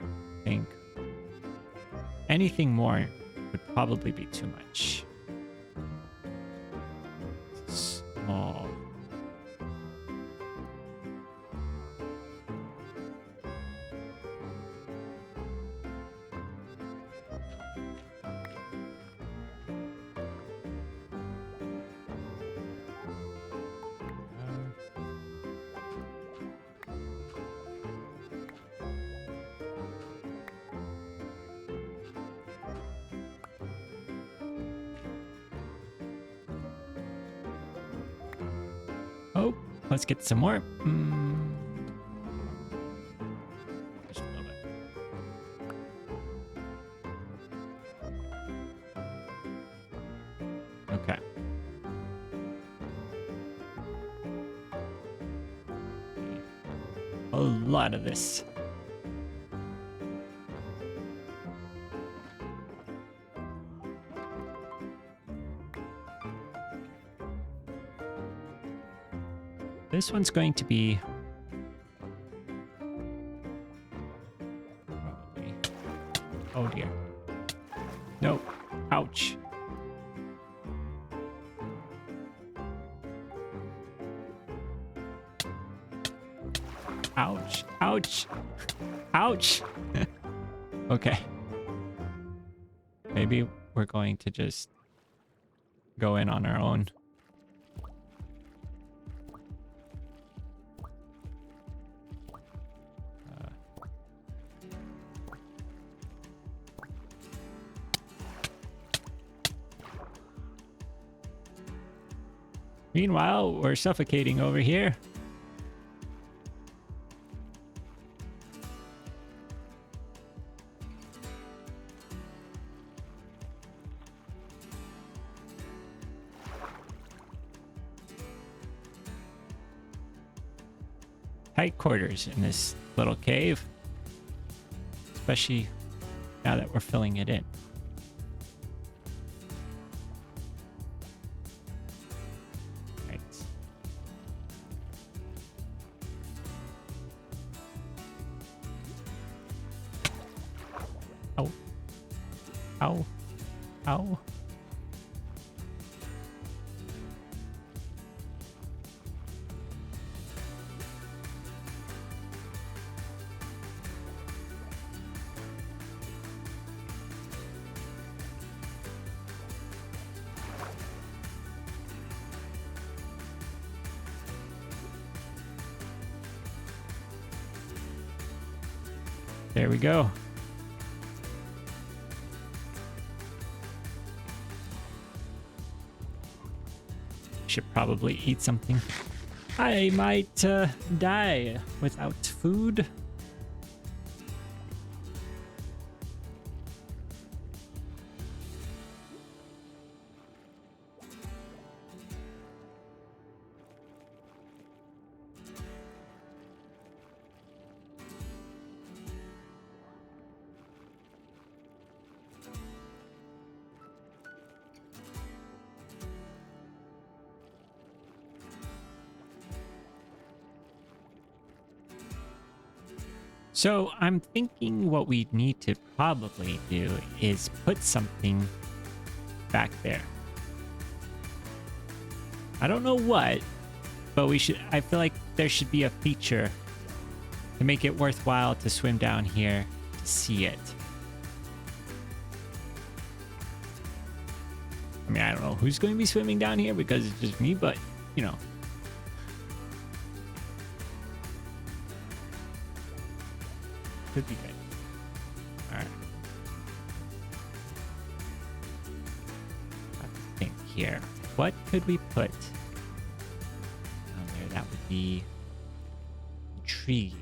A: I think anything more would probably be too much. Small. Oh, let's get some more. Just a little bit. Okay. A lot of this. This one's going to be probably. Oh dear. No. Ouch. Ouch. Ouch. Ouch. Okay. Maybe we're going to just go in on our own. Meanwhile, we're suffocating over here. tight quarters in this little cave, especially now that we're filling it in. Right. Ow. Ow. Ow. There we go. Should probably eat something. I might die without food. So I'm thinking what we need to probably do is put something back there. I don't know what, but I feel like there should be a feature to make it worthwhile to swim down here to see it. I mean, I don't know who's going to be swimming down here because it's just me, but you know. Could be good. All right. Let's think here. What could we put down there that would be intriguing?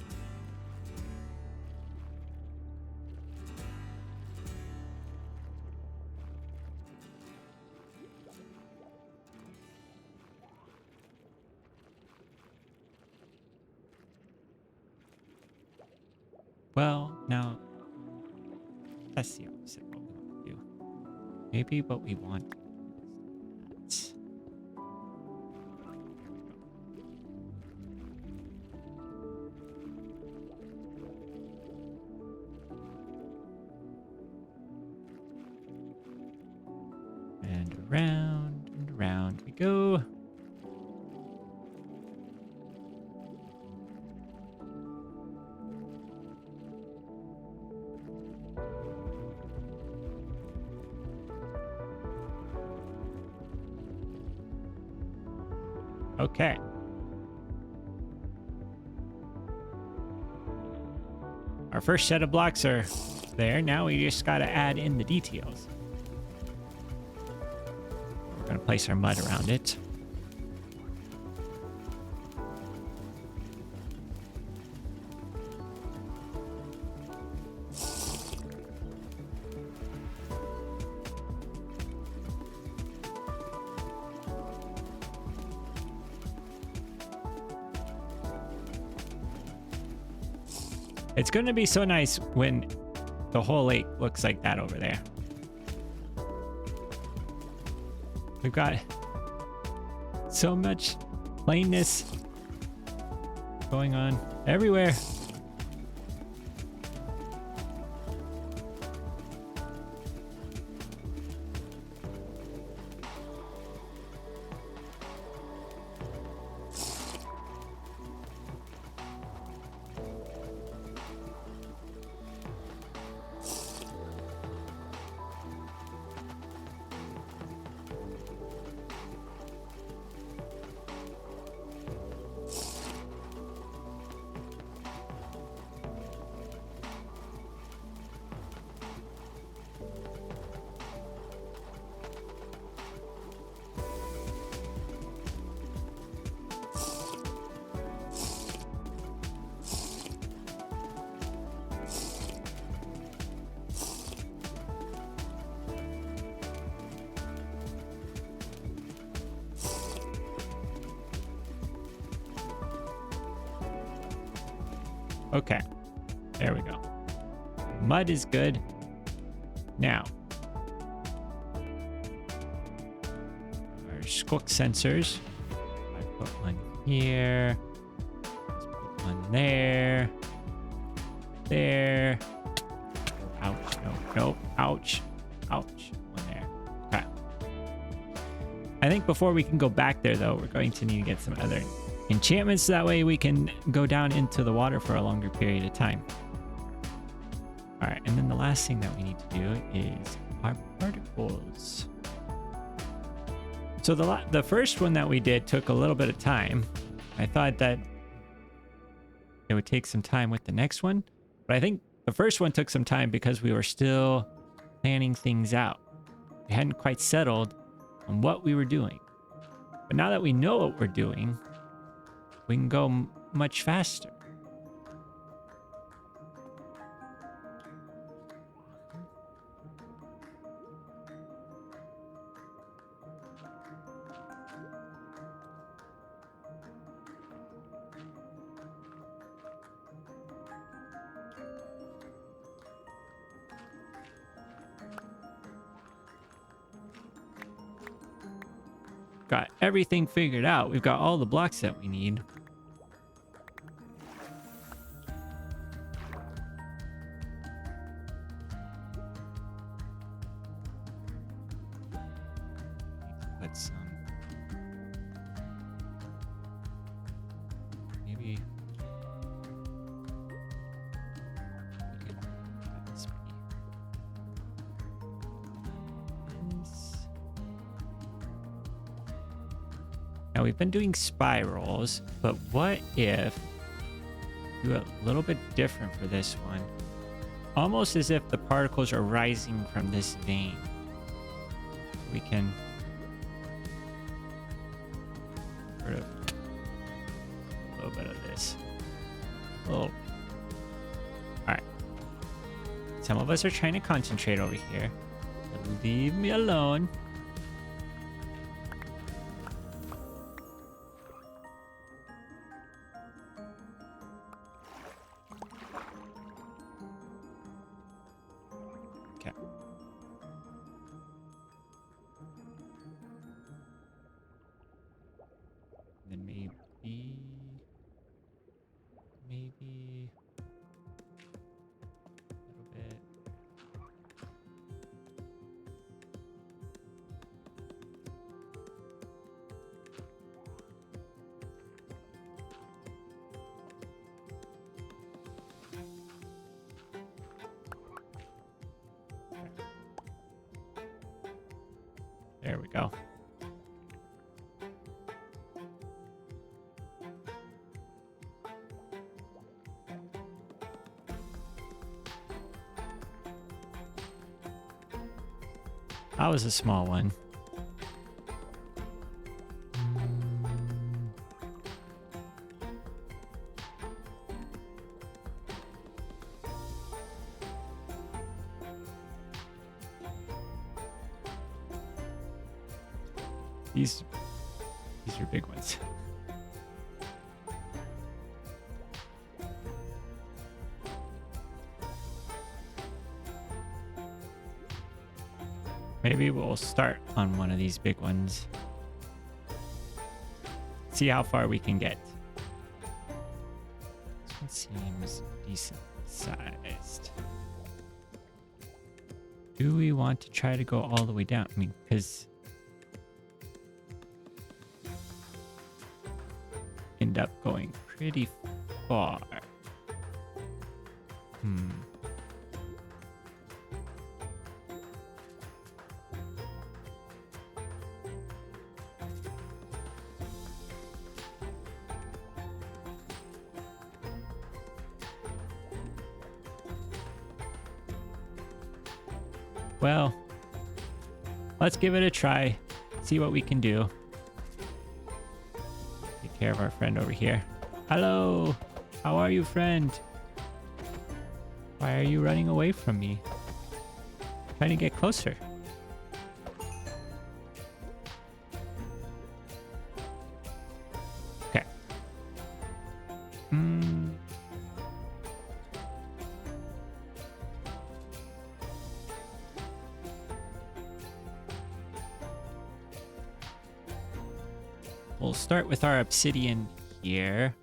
A: Well, now, that's the opposite of what we want to do. Maybe what we want is that. And around we go. Okay. Our first set of blocks are there. Now we just got to add in the details. We're going to place our mud around it. It's going to be so nice when the whole lake looks like that over there. We've got so much plainness going on everywhere. Okay. There we go. Mud is good. Now, our squawk sensors. I put one here. Let's put one there. There. Ouch. No. Ouch. Ouch. One there. Okay. I think before we can go back there, though, we're going to need to get some other enchantments. So that way we can go down into the water for a longer period of time. All right. And then the last thing that we need to do is our particles. So the first one that we did took a little bit of time. I thought that it would take some time with the next one, but I think the first one took some time because we were still planning things out. We hadn't quite settled on what we were doing. But now that we know what we're doing, we can go much faster. Got everything figured out. We've got all the blocks that we need. Put some. Maybe. We could have this be. Now we've been doing spirals, but what if we do it a little bit different for this one? Almost as if the particles are rising from this vein. We can sort of a little bit of this. All right. Some of us are trying to concentrate over here. Leave me alone. Then maybe a little bit. There we go. That was a small one. These are big ones. Maybe we'll start on one of these big ones. See how far we can get. This one seems decent sized. Do we want to try to go all the way down? I mean, because end up going pretty far. Well, let's give it a try. See what we can do. Take care of our friend over here. Hello. How are you, friend? Why are you running away from me? I'm trying to get closer. Okay. we'll start with our obsidian here.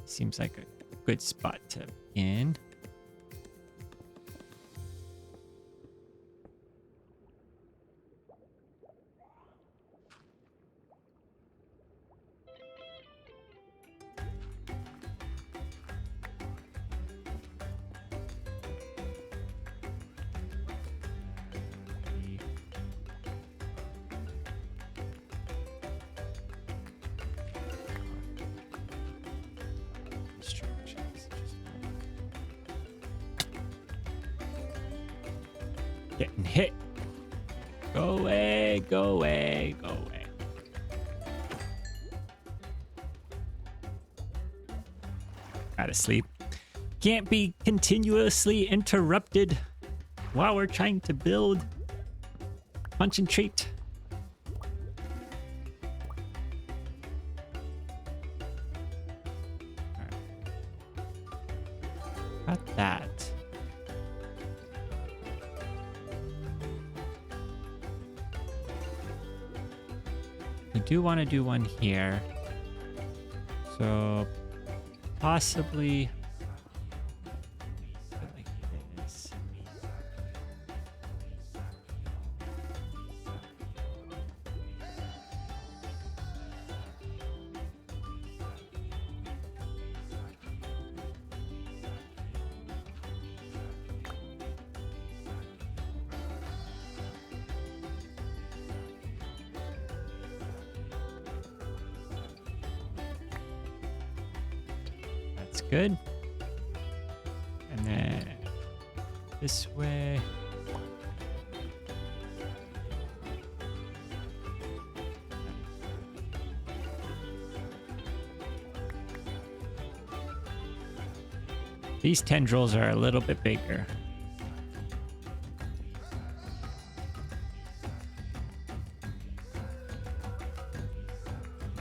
A: Seems like a good spot to begin. Getting hit. Go away, go away, go away. Gotta sleep. Can't be continuously interrupted while we're trying to build. Concentrate. Got that. We do want to do one here. So possibly like this. That's good. And then this way. These tendrils are a little bit bigger.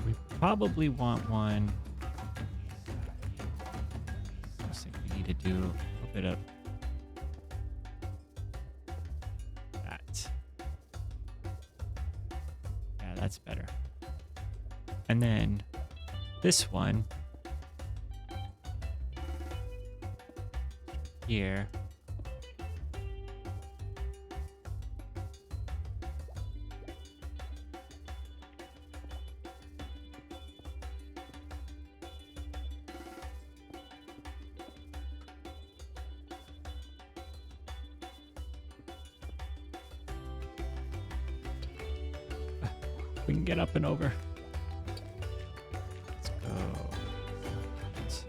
A: We probably want one. To do a little bit of that. Yeah, that's better. And then this one here. We can get up and over. Let's go. Let's see.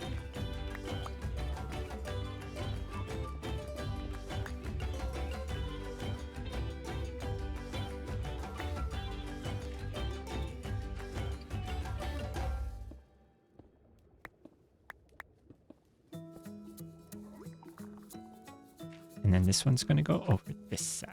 A: And then this one's going to go over this side.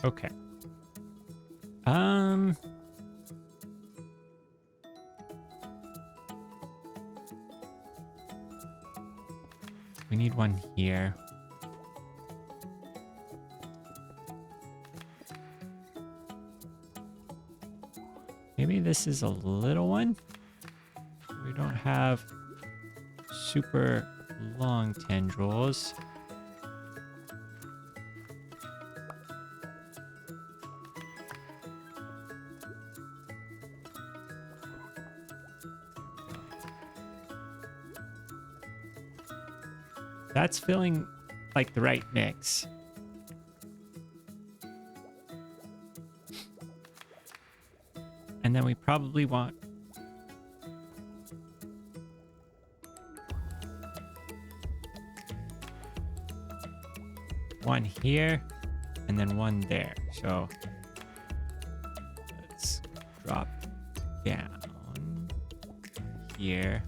A: Okay. We need one here. Maybe this is a little one. We don't have super long tendrils. That's feeling like the right mix. And then we probably want one here and then one there. So let's drop down here.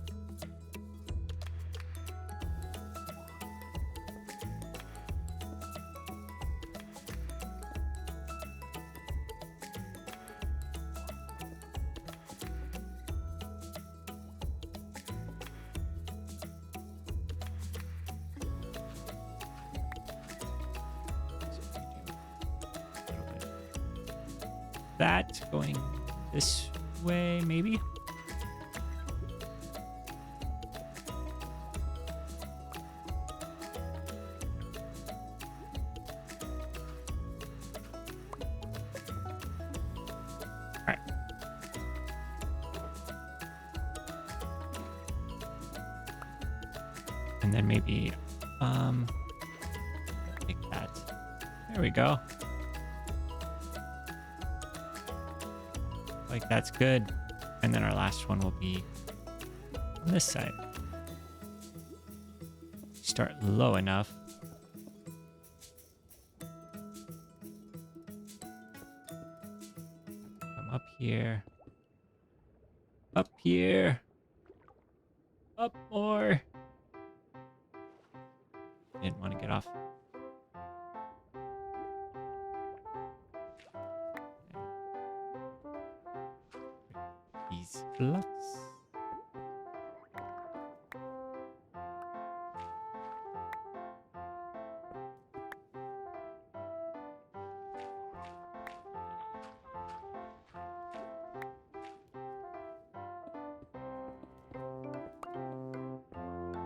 A: that going this way, maybe. Alright. And then maybe, like that. There we go. Like that's good. And then our last one will be on this side. Start low enough. Come up here. Up here. Up more. Didn't want to get off. These blocks.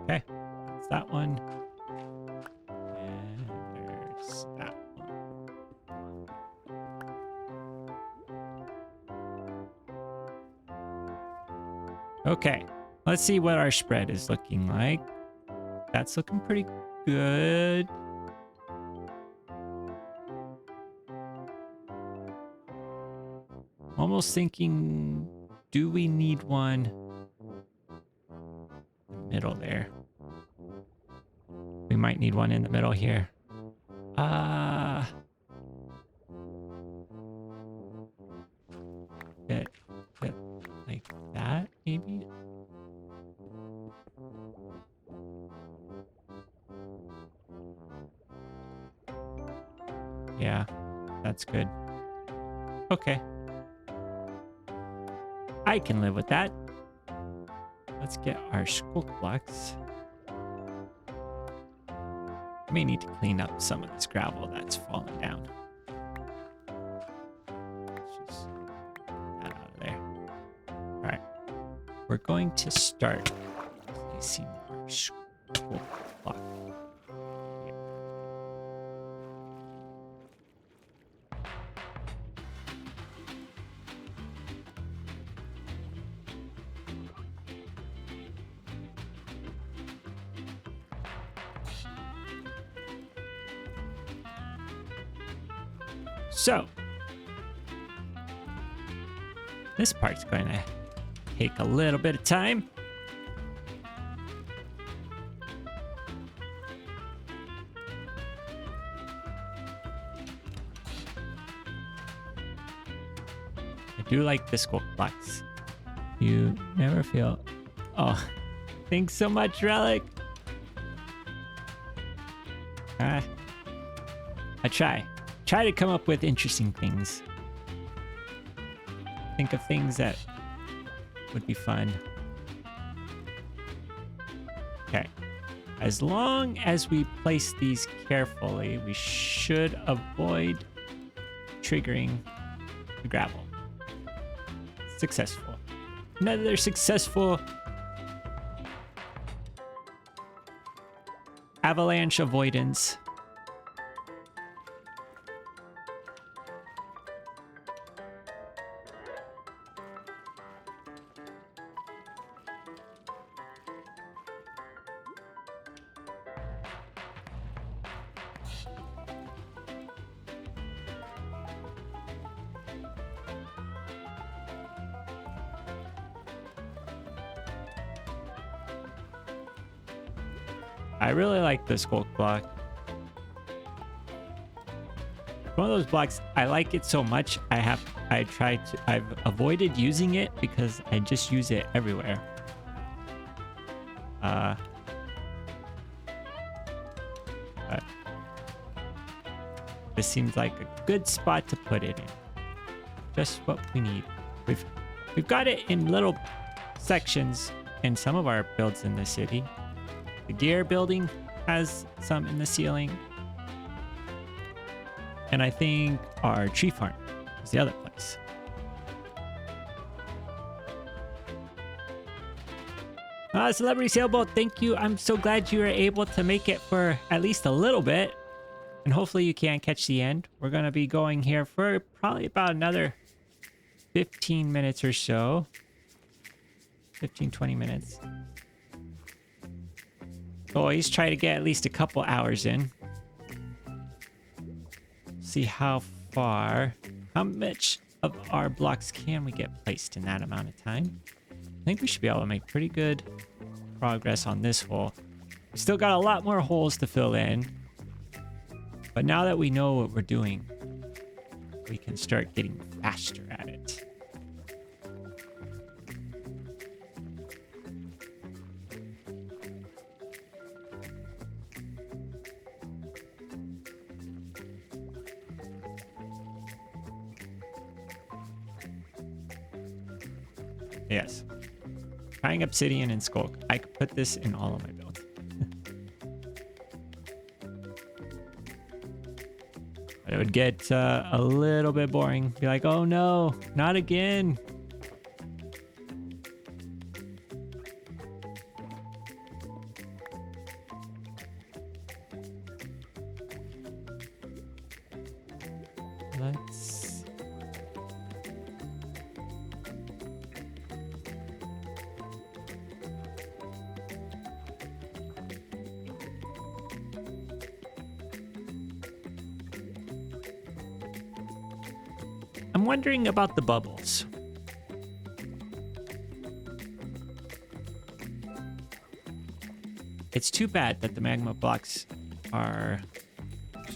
A: Okay, that's that one. And there's that one. Okay, let's see what our spread is looking like. That's looking pretty good. Almost thinking, do we need one in the middle there? We might need one in the middle here. Bit like that, maybe? Yeah, that's good. Okay. I can live with that. Let's get our sculk blocks. May need to clean up some of this gravel that's fallen down. Let's just get that out of there. All right, we're going to start placing our sculk block. So, this part's going to take a little bit of time. I do like the sculk blocks. You never feel... Oh, thanks so much, Relic. I try to come up with interesting things. Think of things that would be fun. Okay. As long as we place these carefully, we should avoid triggering the gravel. Successful. Another successful avalanche avoidance. I really like the sculk block. One of those blocks, I like it so much, I've avoided using it because I just use it everywhere. But this seems like a good spot to put it in. Just what we need. We've got it in little sections in some of our builds in the city. The gear building has some in the ceiling. And I think our tree farm was the other place. Celebrity Sailboat, thank you. I'm so glad you were able to make it for at least a little bit. And hopefully you can catch the end. We're going to be going here for probably about another 15 minutes or so. 15, 20 minutes. Always try to get at least a couple hours in. See how much of our blocks can we get placed in that amount of time. I think we should be able to make pretty good progress on this hole. We still got a lot more holes to fill in. But now that we know what we're doing, we can start getting faster at it. Yes. Trying obsidian and skulk. I could put this in all of my builds. But it would get a little bit boring. Be like, oh no, not again. Let's... I'm wondering about the bubbles. It's too bad that the magma blocks are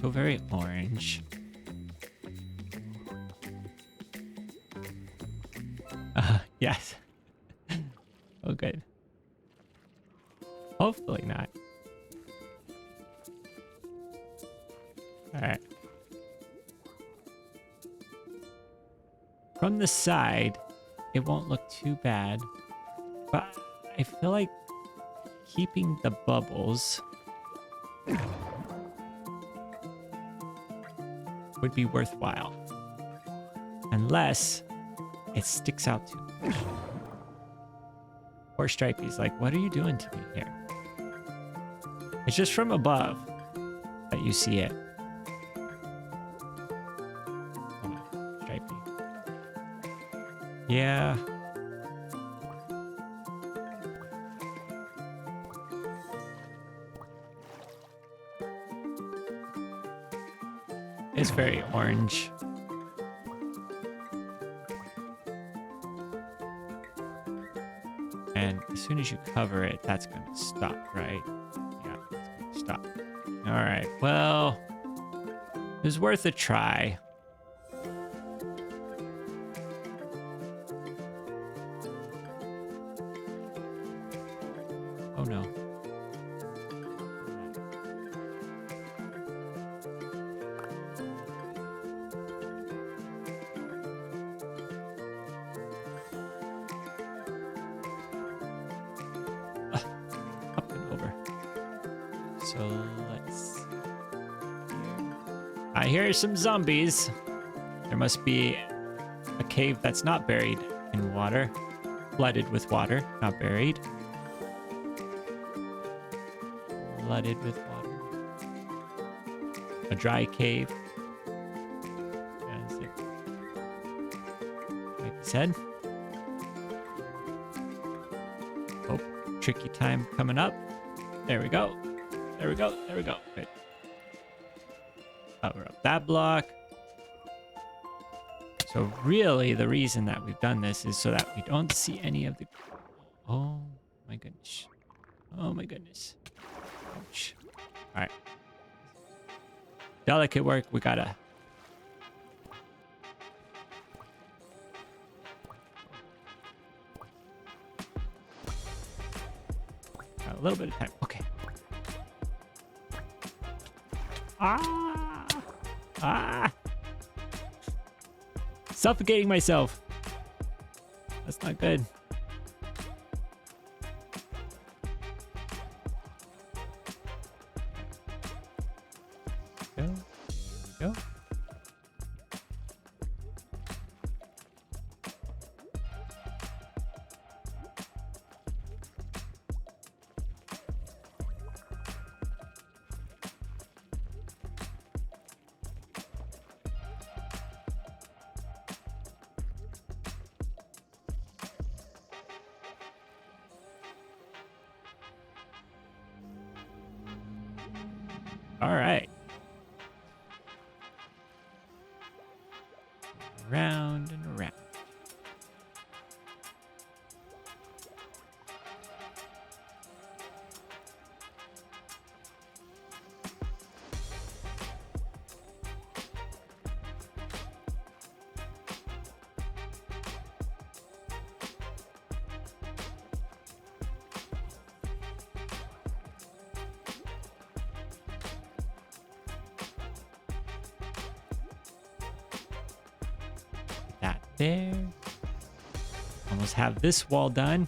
A: so very orange. Yes. Oh, good. Hopefully not. All right. From the side, it won't look too bad, but I feel like keeping the bubbles would be worthwhile, unless it sticks out too much. Poor Stripey's like, what are you doing to me here? It's just from above that you see it. Hold on, Stripey. Yeah. It's very orange. And as soon as you cover it, that's going to stop, right? Yeah, it's going to stop. All right, well, it was worth a try. Oh no. Up and over. So let's... I hear some zombies. There must be a cave that's not buried in water. Flooded with water, not buried. Flooded with water. A dry cave. As it might be said. Oh, tricky time coming up. There we go. There we go. There we go. Good. Cover up that block. So really, the reason that we've done this is so that we don't see any of the... Oh my goodness. Oh my goodness. Ouch. All right. Delicate work. We gotta... Got a little bit of time. Okay. Ah! Ah! Suffocating myself. That's not good. Go. Go. All right. Round and around. That there. Almost have this wall done.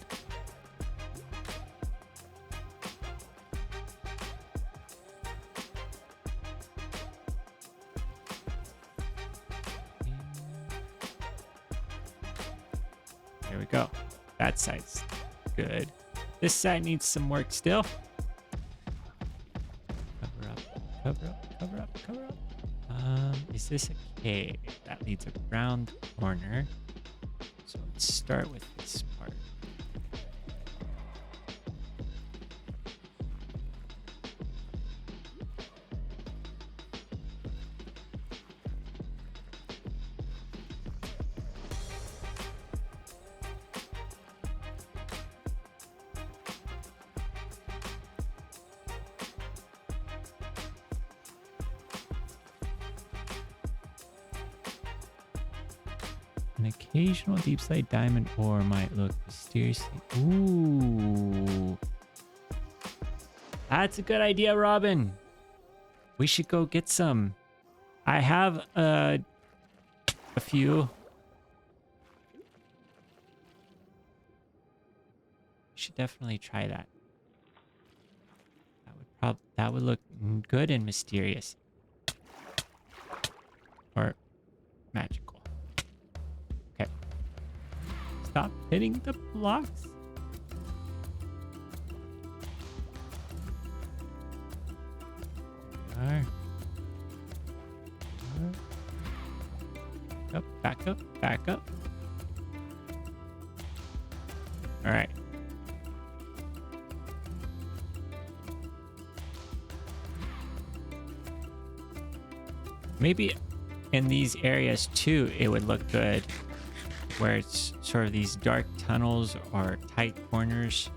A: There we go. That side's good. This side needs some work still. Cover up, cover up, cover up, cover up. Is this a cave? That leads around the corner. So let's start with this part. An occasional deep slate diamond ore might look mysteriously. Ooh. That's a good idea, Robin. We should go get some. I have a few. We should definitely try that. That would look good and mysterious. Or magical. Okay. Stop hitting the blocks. Up, back up, back up. All right. Maybe in these areas too, it would look good where it's sort of these dark tunnels or tight corners.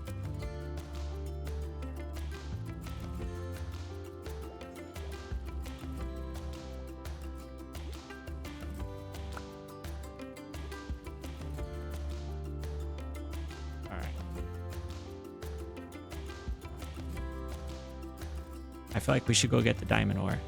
A: All right. I feel like we should go get the diamond ore.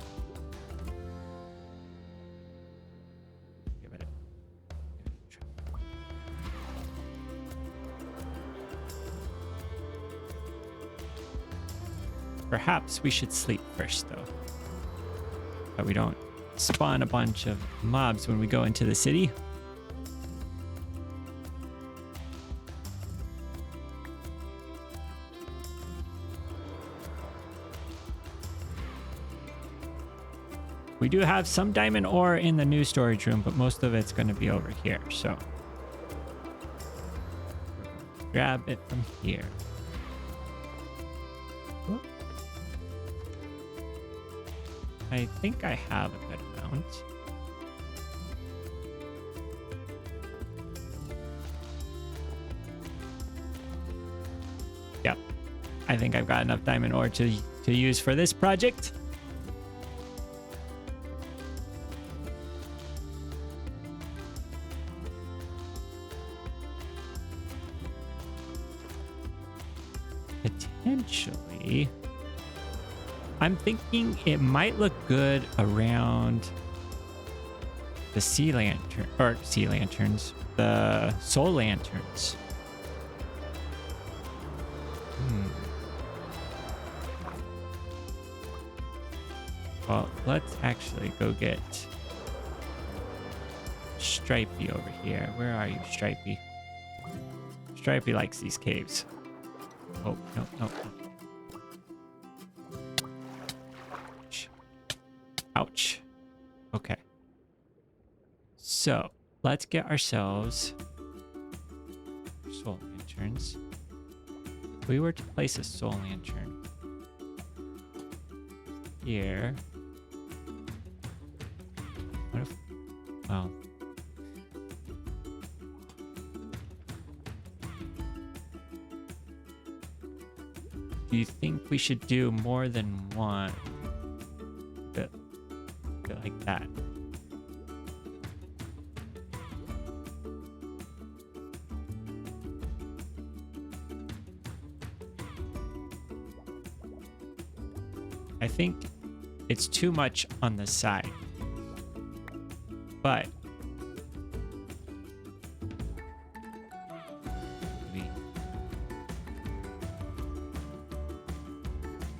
A: Perhaps we should sleep first, though. But we don't spawn a bunch of mobs when we go into the city. We do have some diamond ore in the new storage room, but most of it's going to be over here, so grab it from here. Whoop. I think I have a good amount. Yep. I think I've got enough diamond ore to use for this project. Potentially. I'm thinking it might look good around the sea lanterns, the soul lanterns. Well, let's actually go get Stripey over here. Where are you, Stripey? Stripey likes these caves. Oh, no, no, no. Ouch. Okay. So, let's get ourselves soul lanterns. If we were to place a soul lantern. here. What if, well, do you think we should do more than one? Bit like that. I think it's too much on the side, but maybe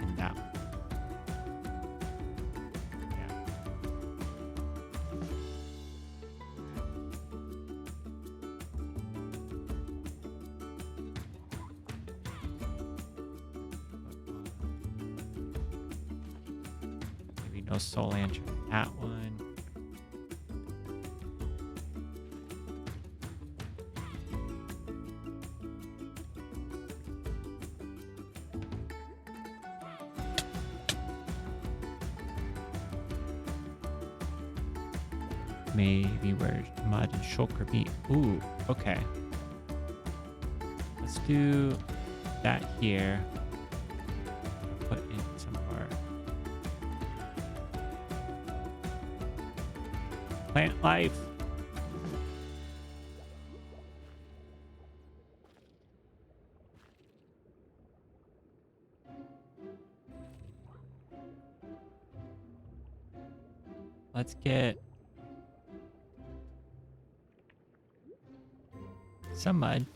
A: in that one. Yeah. Maybe no soul lantern in that one. Maybe where mud and shulker meet. Ooh, okay. Let's do that here. Put in some more plant life. Let's get some mud.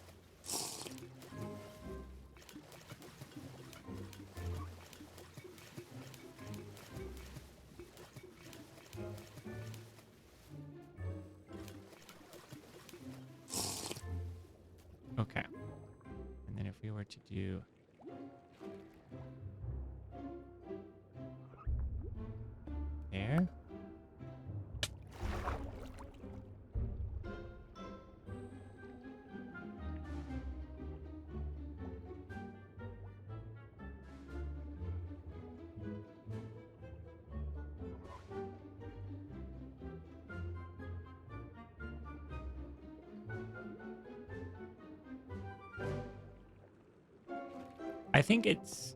A: Okay. And then if we were to do there. I think it's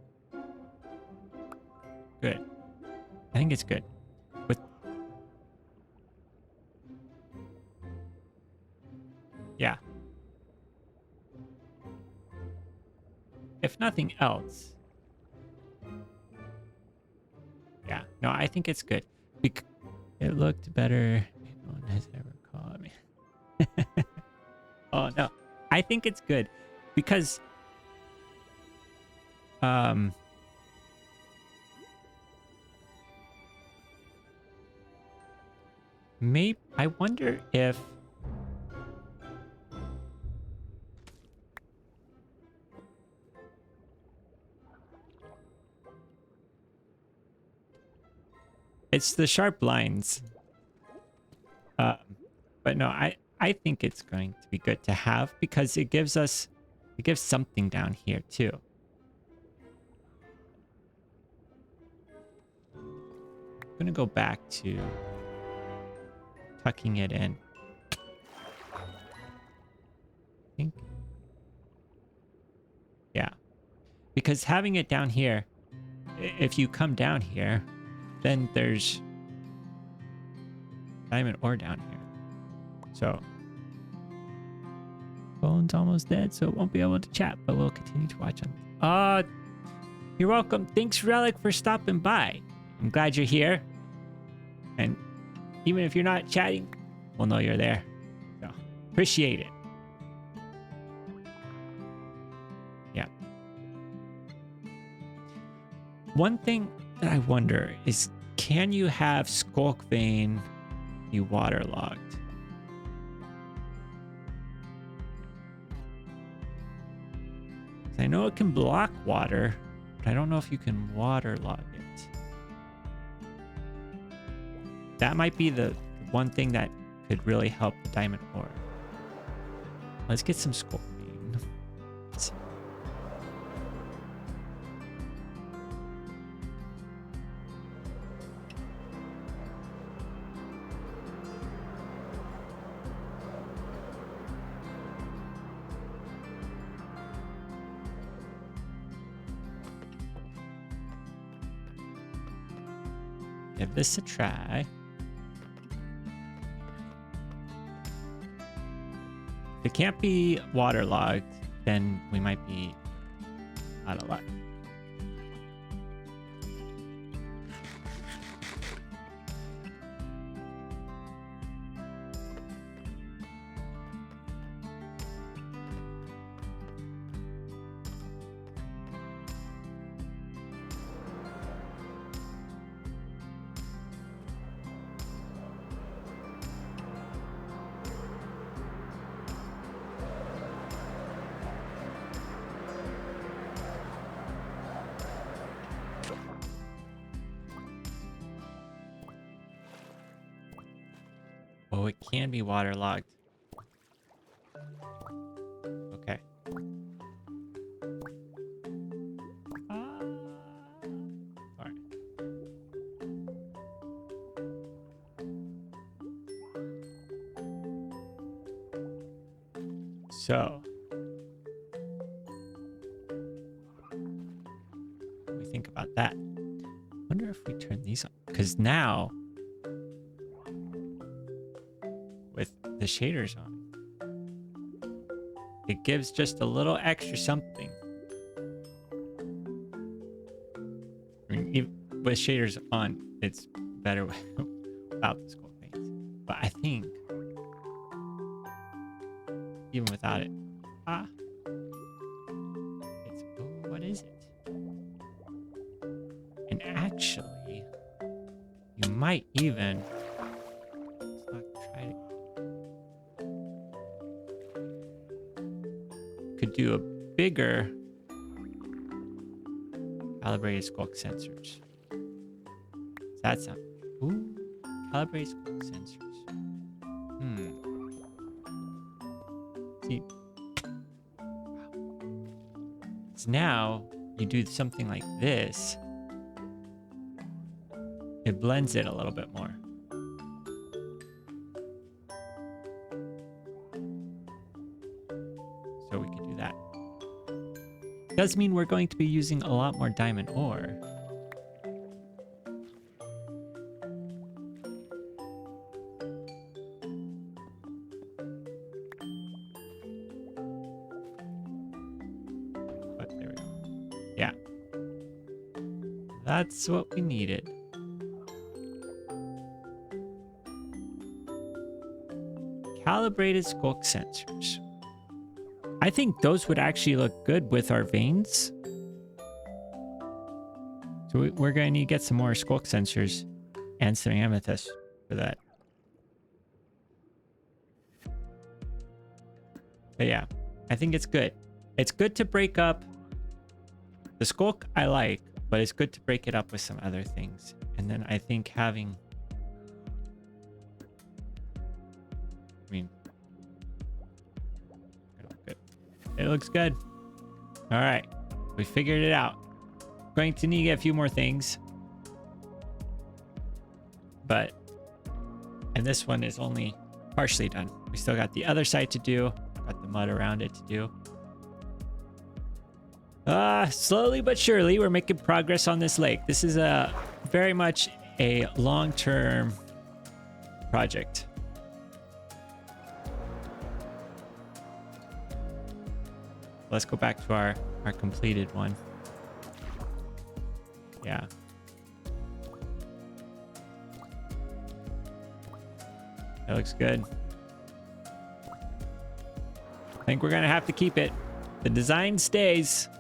A: good. I think it's good. With yeah. If nothing else. Yeah. No, I think it's good. It looked better. No one has ever called me. Oh no. I think it's good because maybe I wonder if it's the sharp lines. But no, I think it's going to be good to have because it gives something down here too. I'm gonna go back to tucking it in. I think. Yeah. Because having it down here, if you come down here, then there's diamond ore down here. So phone's almost dead, so it won't be able to chat, but we'll continue to watch on. You're welcome. Thanks, Relic, for stopping by. I'm glad you're here. And even if you're not chatting, we'll know you're there. So appreciate it. Yeah. One thing that I wonder is, can you have Skulk Vein be waterlogged? I know it can block water, but I don't know if you can waterlog it. That might be the one thing that could really help the diamond ore. Let's get some Skulk Vein. give this a try. If it can't be waterlogged, then we might be out of luck. Oh, it can be waterlogged. Okay. Alright. So, what do we think about that? Wonder if we turn these on, because now with the shaders on, it gives just a little extra something. I mean, with shaders on, it's better without the skull paints. But I think even without it, it's, oh, what is it? And actually, you might even, let's not try to, could do a bigger calibrated skulk sensors. Does that sound? Ooh, calibrated skulk sensors. See, so now you do something like this, it blends it a little bit more. So we can do that. Does mean we're going to be using a lot more diamond ore. But there we go. Yeah. That's what we needed. Calibrated skulk sensors. I think those would actually look good with our veins. So we're going to need to get some more skulk sensors and some amethyst for that. But yeah, I think it's good. It's good to break up the skulk. I like, but it's good to break it up with some other things. And then I think having, I mean, it looks good. All right, we figured it out. Going to need to get a few more things, and this one is only partially done. We still got the other side to do, got the mud around it to do. Slowly but surely, we're making progress on this lake. This is a very much a long-term project. Let's go back to our completed one. Yeah. That looks good. I think we're gonna have to keep it. The design stays.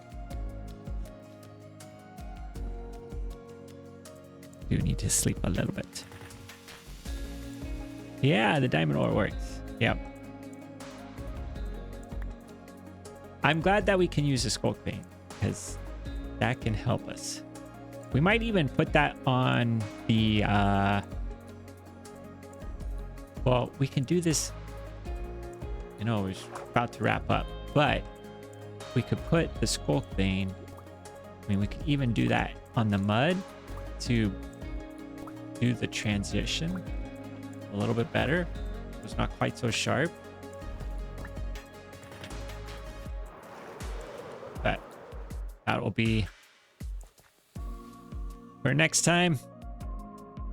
A: Do need to sleep a little bit. Yeah, the diamond ore works. Yep. I'm glad that we can use the skulk paint because that can help us. We might even put that on the, well, we can do this, you know, we're about to wrap up, but we could put the skulk vein, I mean, we could even do that on the mud to do the transition a little bit better. It's not quite so sharp. But that will be for next time.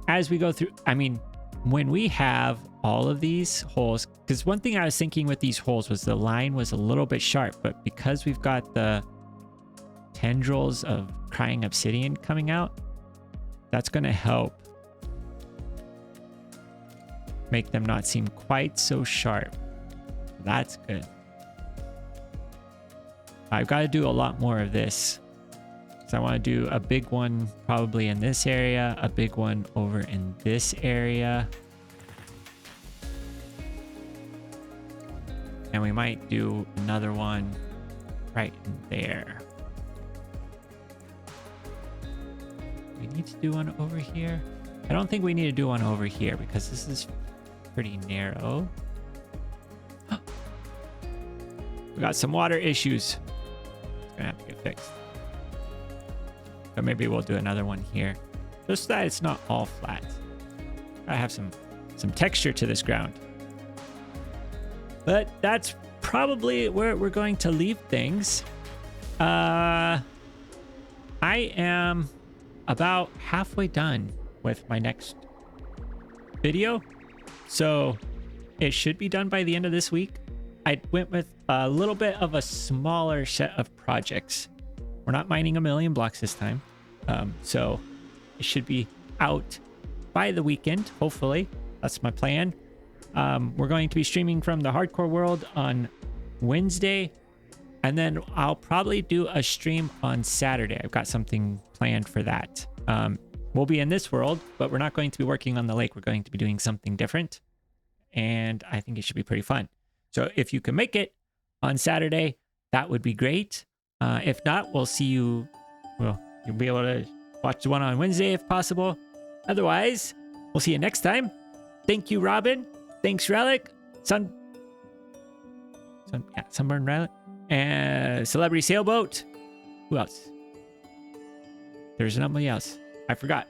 A: as we go through, I mean, when we have all of these holes, because one thing I was thinking with these holes was the line was a little bit sharp, but because we've got the tendrils of crying obsidian coming out, that's going to help make them not seem quite so sharp. That's good. I've got to do a lot more of this. So I want to do a big one probably in this area, a big one over in this area. And we might do another one right in there. We need to do one over here. I don't think we need to do one over here because this is pretty narrow. We got some water issues. It's gonna have to get fixed. But maybe we'll do another one here, just so that it's not all flat. I have some texture to this ground. But that's probably where we're going to leave things. I am about halfway done with my next video, so it should be done by the end of this week. I went with a little bit of a smaller set of projects. We're not mining 1,000,000 blocks this time. So it should be out by the weekend, hopefully. That's my plan. We're going to be streaming from the hardcore world on Wednesday, and then I'll probably do a stream on Saturday. I've got something planned for that. We'll be in this world, but we're not going to be working on the lake. We're going to be doing something different, and I think it should be pretty fun. So if you can make it on Saturday, that would be great. If not, we'll see you. Well, you'll be able to watch the one on Wednesday if possible. Otherwise, we'll see you next time. Thank you, Robin. Thanks, Relic. Sunburn Relic. And Celebrity Sailboat. Who else? There's nobody else. I forgot.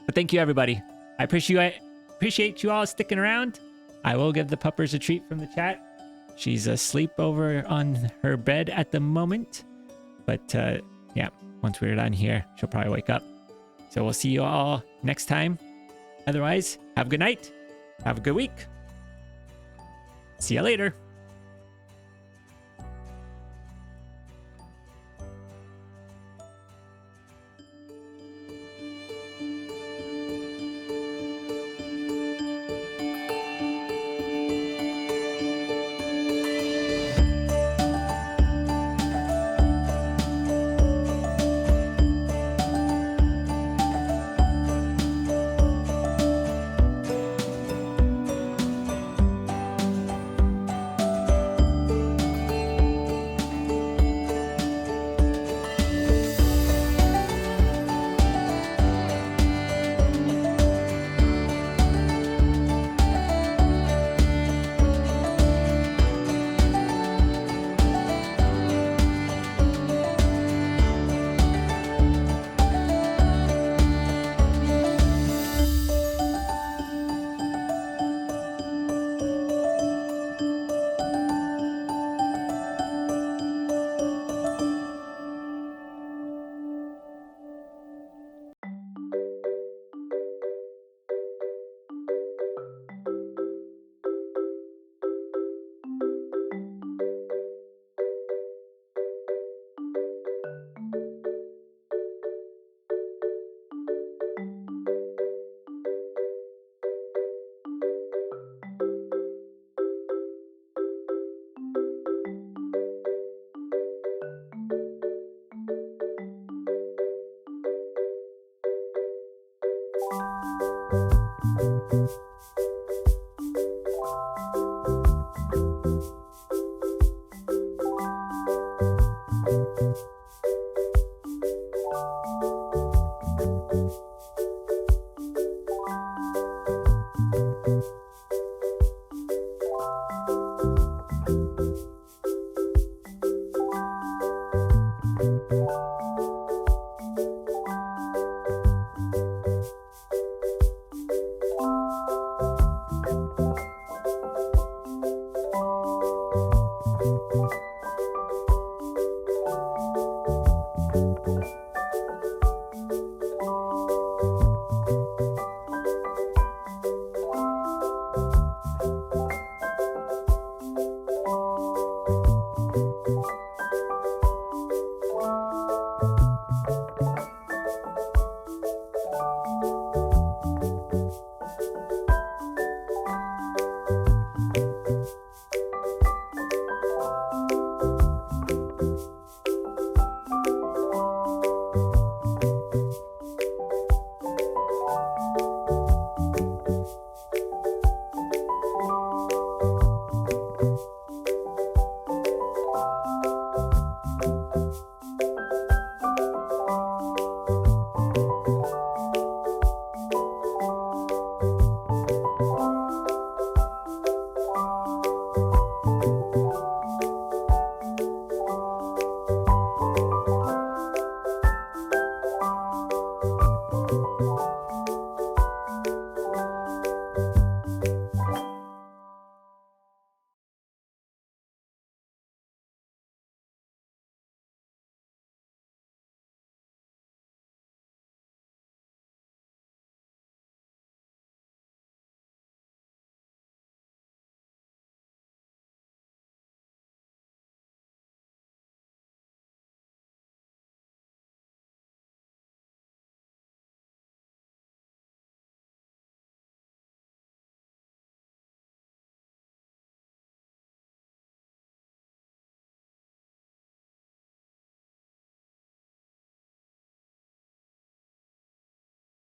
A: But thank you, everybody. I appreciate you all sticking around. I will give the puppers a treat from the chat. She's asleep over on her bed at the moment. But yeah, once we're done here, she'll probably wake up. So we'll see you all next time. Otherwise, have a good night. Have a good week. See you later.